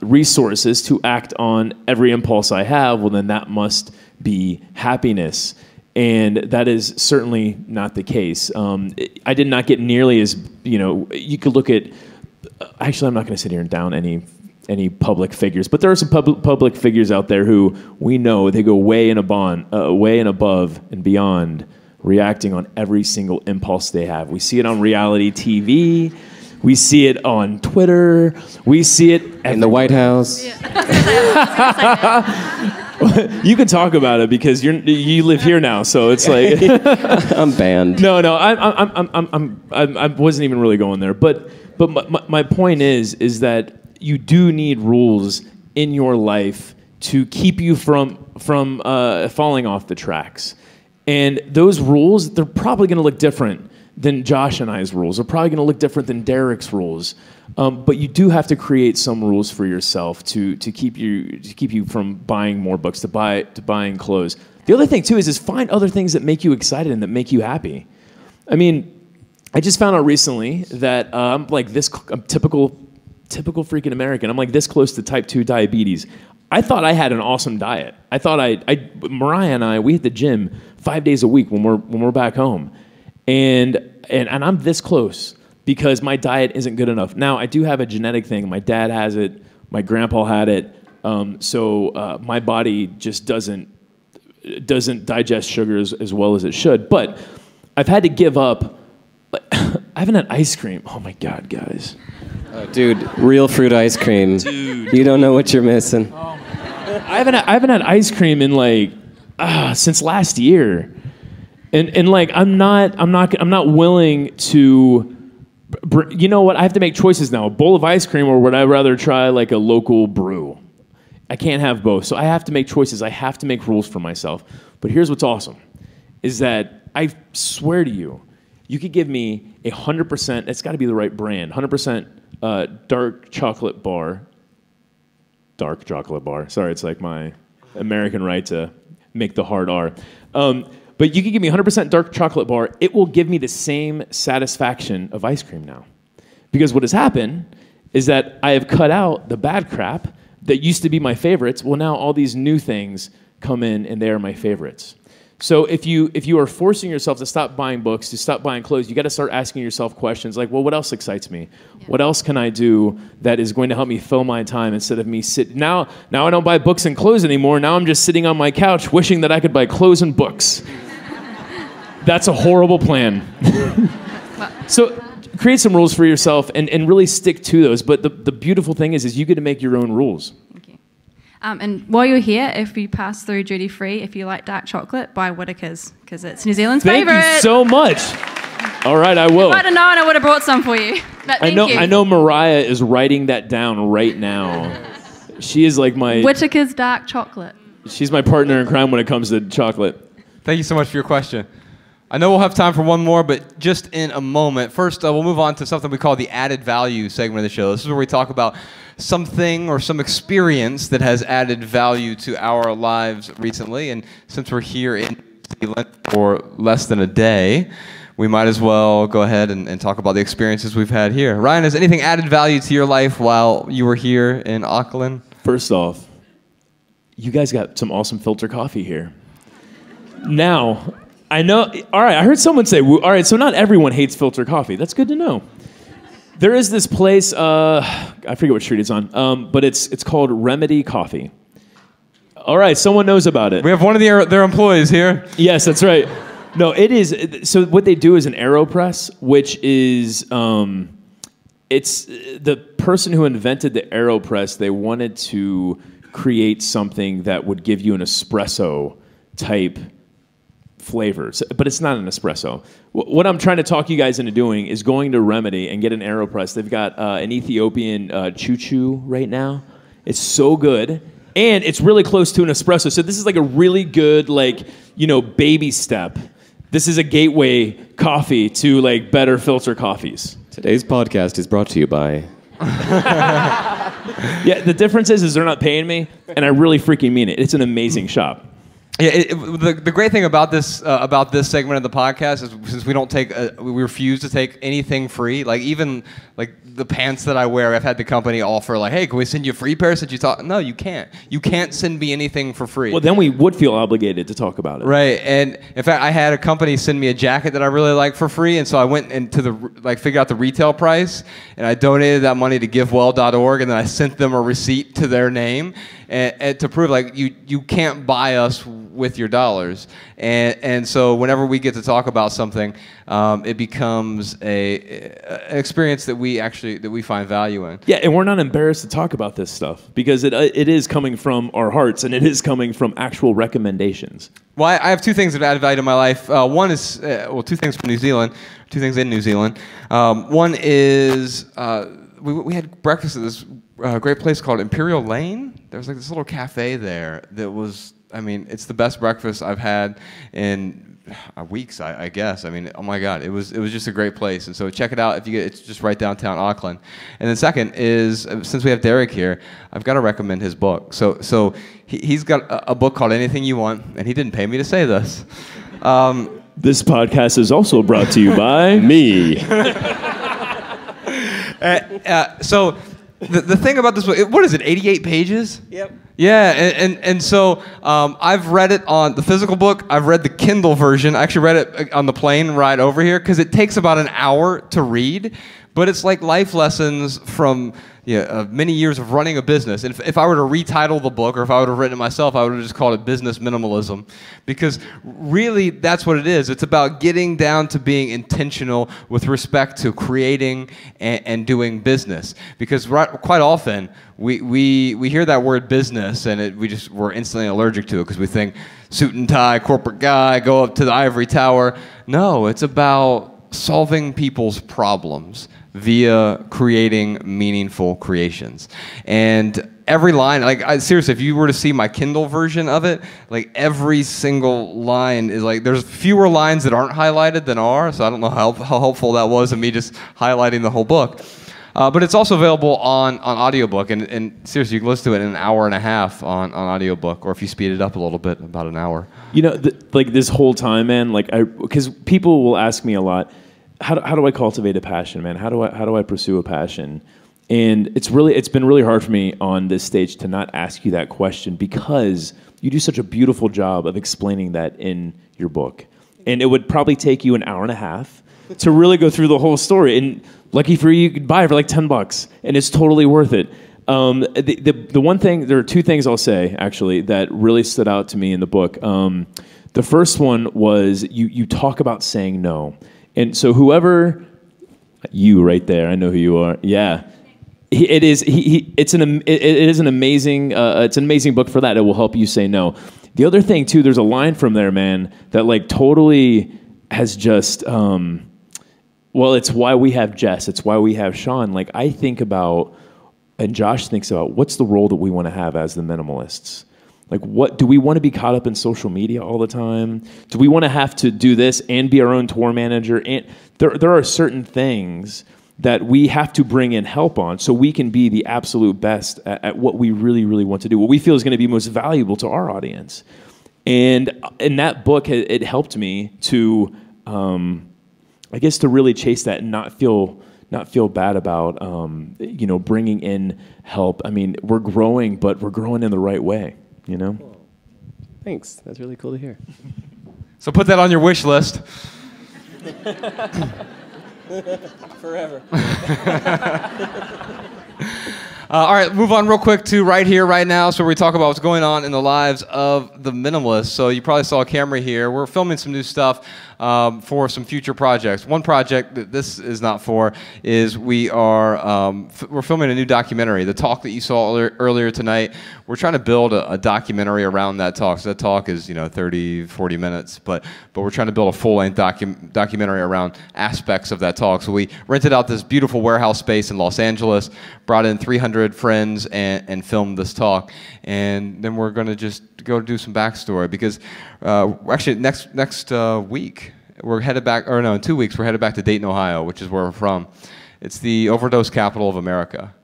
Speaker 3: resources to act on every impulse I have, well, then that must be happiness. And that is certainly not the case. I did not get nearly as, you could look at, actually, I'm not going to sit here and down any public figures, but there are some public figures out there who we know they go way and above and beyond reacting on every single impulse they have. We see it on reality TV. We see it on Twitter. We see it
Speaker 4: in the White House.
Speaker 3: You can talk about it because you live here now, so it's like
Speaker 4: I'm banned.
Speaker 3: No, I wasn't even really going there. But my point is that you do need rules in your life to keep you from falling off the tracks. And those rules, they're probably going to look different than Josh and I's rules. They're probably going to look different than Derek's rules. But you do have to create some rules for yourself to keep you from buying more books, to buying clothes. The other thing too is find other things that make you excited and that make you happy. I mean, I just found out recently that I'm typical freaking American. I'm like this close to type 2 diabetes. I thought I had an awesome diet. I thought Mariah and I, we hit the gym 5 days a week when we're back home, and I'm this close because my diet isn't good enough. Now I do have a genetic thing. My dad has it. My grandpa had it. So my body just doesn't digest sugars as well as it should. But I've had to give up. I haven't had ice cream. Oh my God, guys.
Speaker 4: Dude, real fruit ice cream.
Speaker 3: Dude.
Speaker 4: You don't know what you're missing.
Speaker 3: I haven't had ice cream in since last year, and like I'm not willing to. You know what? I have to make choices now: a bowl of ice cream, or would I rather try like a local brew? I can't have both, so I have to make choices. I have to make rules for myself. But here's what's awesome: is that I swear to you, you could give me 100%. It's got to be the right brand. 100%. Dark chocolate bar. Sorry, it's like my American right to make the hard R. But you can give me 100% dark chocolate bar. It will give me the same satisfaction of ice cream now. Because what has happened is that I have cut out the bad crap that used to be my favorites. Well, now all these new things come in and they are my favorites. So if you are forcing yourself to stop buying books, to stop buying clothes, you got to start asking yourself questions like, well, what else excites me? Yeah. What else can I do that is going to help me fill my time instead of me sit now I don't buy books and clothes anymore. Now I'm just sitting on my couch wishing that I could buy clothes and books. That's a horrible plan. So create some rules for yourself and really stick to those. But the beautiful thing is you get to make your own rules.
Speaker 8: And while you're here, if you pass through duty free, if you like dark chocolate, buy Whittaker's because it's New Zealand's favourite.
Speaker 3: Thank you so much. All right, I will.
Speaker 8: If I'd have known, I would have brought some for you. But thank you.
Speaker 3: I know Mariah is writing that down right now. She is like my...
Speaker 8: Whittaker's dark chocolate.
Speaker 3: She's my partner in crime when it comes to chocolate.
Speaker 2: Thank you so much for your question. I know we'll have time for one more, but just in a moment. First, we'll move on to something we call the added value segment of the show. This is where we talk about something or some experience that has added value to our lives recently. And since we're here in New Zealand for less than a day, we might as well go ahead and talk about the experiences we've had here. Ryan, has anything added value to your life while you were here in Auckland?
Speaker 3: First off, you guys got some awesome filter coffee here. Now, I know, all right, I heard someone say, all right, so not everyone hates filter coffee. That's good to know. There is this place, I forget what street it's on, but it's called Remedy Coffee. All right, someone knows about it.
Speaker 2: We have one of their employees here.
Speaker 3: Yes, that's right. No, it is, so what they do is an AeroPress, which is, it's the person who invented the AeroPress, they wanted to create something that would give you an espresso type flavors, but it's not an espresso. What I'm trying to talk you guys into doing is going to Remedy and get an AeroPress. They've got an Ethiopian choo-choo right now. It's so good, and it's really close to an espresso. So this is like a really good, like, you know, baby step. This is a gateway coffee to like better filter coffees.
Speaker 4: Today's podcast is brought to you by...
Speaker 3: Yeah, the difference is they're not paying me, and I really freaking mean it. It's an amazing shop.
Speaker 2: Yeah, the great thing about this segment of the podcast is since we don't take we refuse to take anything free. Like even like the pants that I wear, I've had the company offer like, hey, can we send you a free pair since you talk? No, you can't. You can't send me anything for free.
Speaker 3: Well, then we would feel obligated to talk about it.
Speaker 2: Right, and in fact, I had a company send me a jacket that I really like for free, and so I went into figured out the retail price, and I donated that money to GiveWell.org, and then I sent them a receipt to their name, and to prove like you can't buy us with your dollars, and so whenever we get to talk about something, it becomes an experience that we find value in.
Speaker 3: Yeah, and we're not embarrassed to talk about this stuff because it is coming from our hearts and it is coming from actual recommendations.
Speaker 2: Well, I have two things that added value to my life. One is two things from New Zealand, two things in New Zealand. One is we had breakfast at this great place called Imperial Lane. There was like this little cafe there that was, I mean, it's the best breakfast I've had in weeks, I guess. I mean, oh my God, it was just a great place. And so check it out if you get. It's just right downtown Auckland. And then second is, since we have Derek here, I've got to recommend his book. So he's got a book called Anything You Want, and he didn't pay me to say this.
Speaker 3: This podcast is also brought to you by me.
Speaker 2: So the thing about this book, what is it, 88 pages?
Speaker 4: Yep.
Speaker 2: Yeah, and so I've read it on the physical book. I've read the Kindle version. I actually read it on the plane ride over here because it takes about an hour to read, but it's like life lessons from many years of running a business. And if I were to retitle the book, or if I would have written it myself, I would have just called it Business Minimalism, because really that's what it is. It's about getting down to being intentional with respect to creating and doing business. Because quite often we hear that word business and we're instantly allergic to it because we think suit and tie, corporate guy, go up to the ivory tower. No, it's about solving people's problems via creating meaningful creations. And every line, seriously, if you were to see my Kindle version of it, like every single line is like, there's fewer lines that aren't highlighted than are, so I don't know how helpful that was of me just highlighting the whole book. But it's also available on audiobook, and seriously, you can listen to it in an hour and a half on audiobook, or if you speed it up a little bit, about an hour.
Speaker 3: You know, like this whole time, man, because people will ask me a lot, how do I cultivate a passion, man? How do I pursue a passion? And it's been really hard for me on this stage to not ask you that question because you do such a beautiful job of explaining that in your book. And it would probably take you an hour and a half to really go through the whole story. And lucky for you could buy it for like $10, and it's totally worth it. The one thing, there are two things I'll say actually that really stood out to me in the book. The first one was you talk about saying no. And so whoever, you right there, I know who you are. Yeah, it is an amazing book for that. It will help you say no. The other thing too, there's a line from there, man, that like totally has just Well, it's why we have Jess. It's why we have Sean. Like, I think about, and Josh thinks about, what's the role that we want to have as the minimalists? Like, what do we want to be caught up in social media all the time? Do we want to have to do this and be our own tour manager? And there are certain things that we have to bring in help on so we can be the absolute best at what we really, really want to do, what we feel is going to be most valuable to our audience. And in that book, it helped me to, I guess, to really chase that and not feel bad about, bringing in help. I mean, we're growing, but we're growing in the right way, you know?
Speaker 4: Cool. Thanks. That's really cool to hear.
Speaker 2: So put that on your wish list.
Speaker 4: Forever.
Speaker 2: All right, move on real quick to right here, right now, so we talk about what's going on in the lives of the minimalists. So you probably saw a camera here. We're filming some new stuff for some future projects. One project that this is not for is we're filming a new documentary. The talk that you saw earlier tonight, we're trying to build a documentary around that talk. So that talk is 30, 40 minutes, but we're trying to build a full-length documentary around aspects of that talk. So we rented out this beautiful warehouse space in Los Angeles, brought in 300 friends and filmed this talk, and then we're going to just go do some backstory because actually next week we're headed back, or no, in 2 weeks we're headed back to Dayton, Ohio, which is where we're from. It's the overdose capital of America,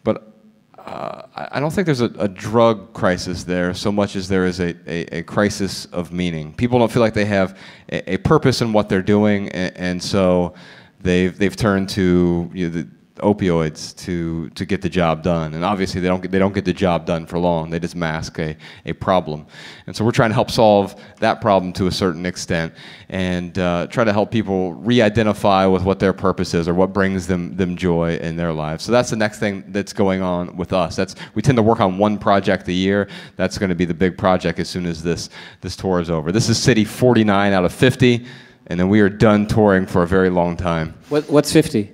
Speaker 2: but I don't think there's a drug crisis there so much as there is a crisis of meaning. People don't feel like they have a purpose in what they're doing, and so they've turned to the opioids to get the job done, and obviously they don't get the job done for long. They just mask a problem, and so we're trying to help solve that problem to a certain extent, and try to help people re-identify with what their purpose is or what brings them joy in their lives. So that's the next thing that's going on with us. We tend to work on one project a year. That's going to be the big project as soon as this tour is over. This is city 49 out of 50, and then we are done touring for a very long time.
Speaker 4: What's 50?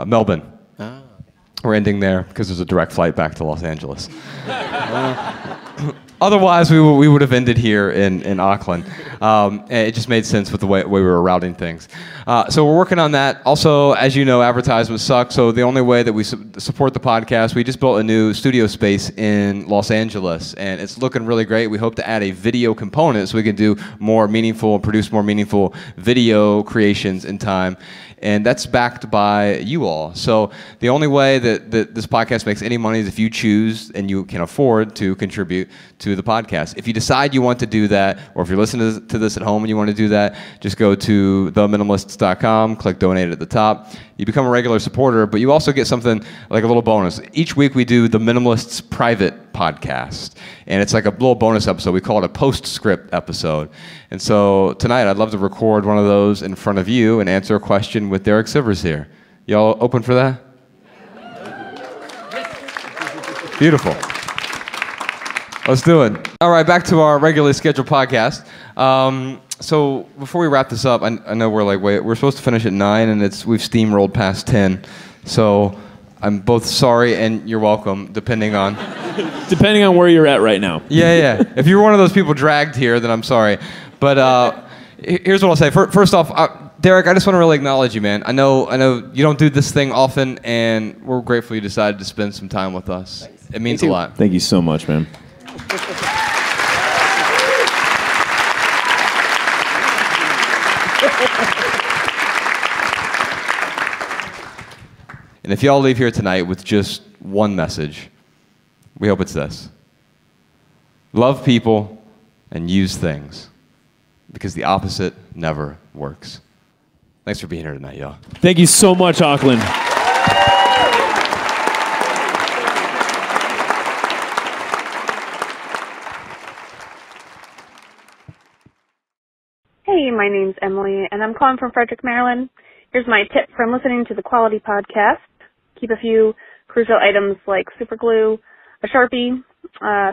Speaker 2: Melbourne. We're ending there because there's a direct flight back to Los Angeles. Otherwise, we would have ended here in Auckland. It just made sense with the way we were routing things. So we're working on that. Also, as you know, advertisements suck. So the only way that we support the podcast, we just built a new studio space in Los Angeles, and it's looking really great. We hope to add a video component so we can do more meaningful, produce more meaningful video creations in time. And that's backed by you all. So the only way that this podcast makes any money is if you choose and you can afford to contribute to the podcast. If you decide you want to do that, or if you're listening to this at home and you want to do that, just go to theminimalists.com, click donate at the top. You become a regular supporter, but you also get something like a little bonus. Each week we do the Minimalists private podcast, and it's like a little bonus episode. We call it a postscript episode. And so tonight I'd love to record one of those in front of you and answer a question with Derek Sivers here. Y'all open for that? Beautiful. Let's do it. All right, back to our regularly scheduled podcast. So before we wrap this up, I know we're supposed to finish at 9, and we've steamrolled past 10. So I'm both sorry and you're welcome, depending on
Speaker 3: where you're at right now.
Speaker 2: Yeah. If you're one of those people dragged here, then I'm sorry. But here's what I'll say. First off, Derek, I just want to really acknowledge you, man. I know you don't do this thing often, and we're grateful you decided to spend some time with us. Thanks. It means a lot.
Speaker 3: Thank you so much, man.
Speaker 2: And if y'all leave here tonight with just one message, we hope it's this. Love people and use things, because the opposite never works. Thanks for being here tonight, y'all.
Speaker 3: Thank you so much, Auckland.
Speaker 9: Hey, my name's Emily, and I'm calling from Frederick, Maryland. Here's my tip from listening to the Quality Podcast. Keep a few crucial items like super glue, a Sharpie,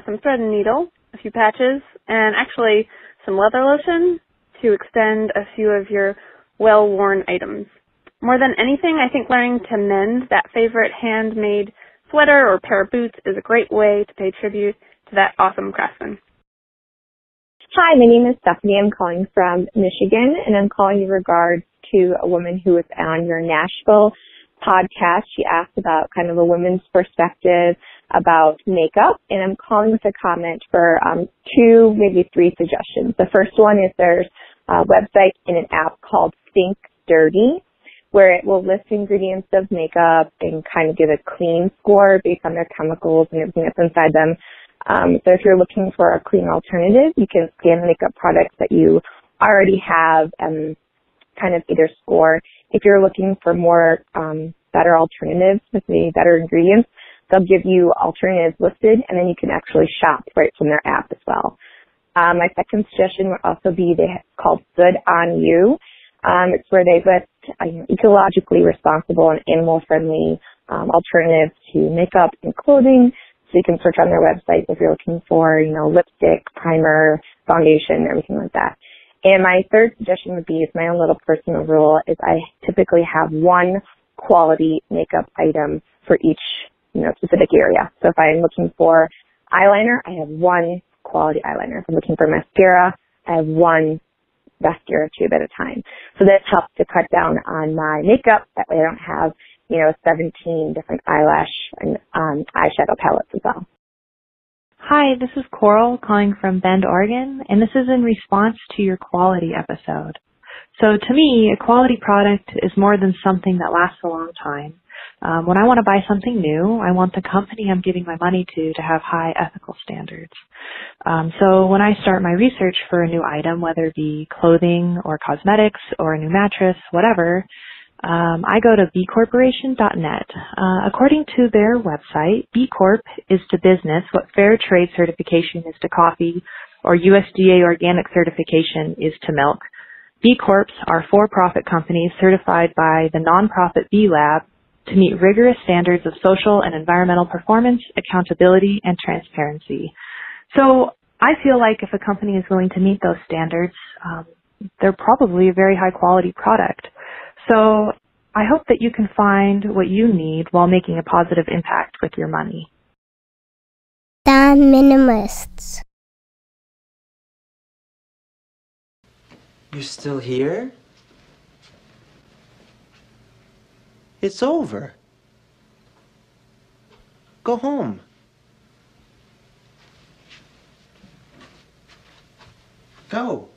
Speaker 9: some thread and needle, a few patches, and actually some leather lotion to extend a few of your well-worn items. More than anything, I think learning to mend that favorite handmade sweater or pair of boots is a great way to pay tribute to that awesome craftsman.
Speaker 10: Hi, my name is Stephanie. I'm calling from Michigan, and I'm calling in regards to a woman who was on your Nashville podcast. She asked about kind of a woman's perspective about makeup, and I'm calling with a comment for 2, maybe 3 suggestions. The first one is there's a website and an app called Think Dirty, where it will list ingredients of makeup and kind of give a clean score based on their chemicals and everything that's inside them. So if you're looking for a clean alternative, you can scan makeup products that you already have and kind of either score. If you're looking for more better alternatives with maybe better ingredients, they'll give you alternatives listed, and then you can actually shop right from their app as well. My second suggestion would also be called Good On You. It's where they list ecologically responsible and animal-friendly alternatives to makeup and clothing. So you can search on their website if you're looking for, lipstick, primer, foundation, everything like that. And my third suggestion would be, is my own little personal rule, is I typically have one quality makeup item for each, specific area. So if I'm looking for eyeliner, I have one quality eyeliner. If I'm looking for mascara, I have one mascara tube at a time. So this helps to cut down on my makeup. That way I don't have, 17 different eyelash and eyeshadow palettes as well.
Speaker 11: Hi, this is Coral calling from Bend, Oregon, and this is in response to your quality episode. So to me, a quality product is more than something that lasts a long time. When I want to buy something new, I want the company I'm giving my money to have high ethical standards. So when I start my research for a new item, whether it be clothing or cosmetics or a new mattress, whatever, I go to bcorporation.net. According to their website, B Corp is to business what fair trade certification is to coffee or USDA organic certification is to milk. B Corps are for-profit companies certified by the nonprofit B Lab to meet rigorous standards of social and environmental performance, accountability, and transparency. So I feel like if a company is willing to meet those standards, they're probably a very high-quality product. So I hope that you can find what you need while making a positive impact with your money.
Speaker 1: The Minimalists.
Speaker 12: You're still here? It's over. Go home. Go.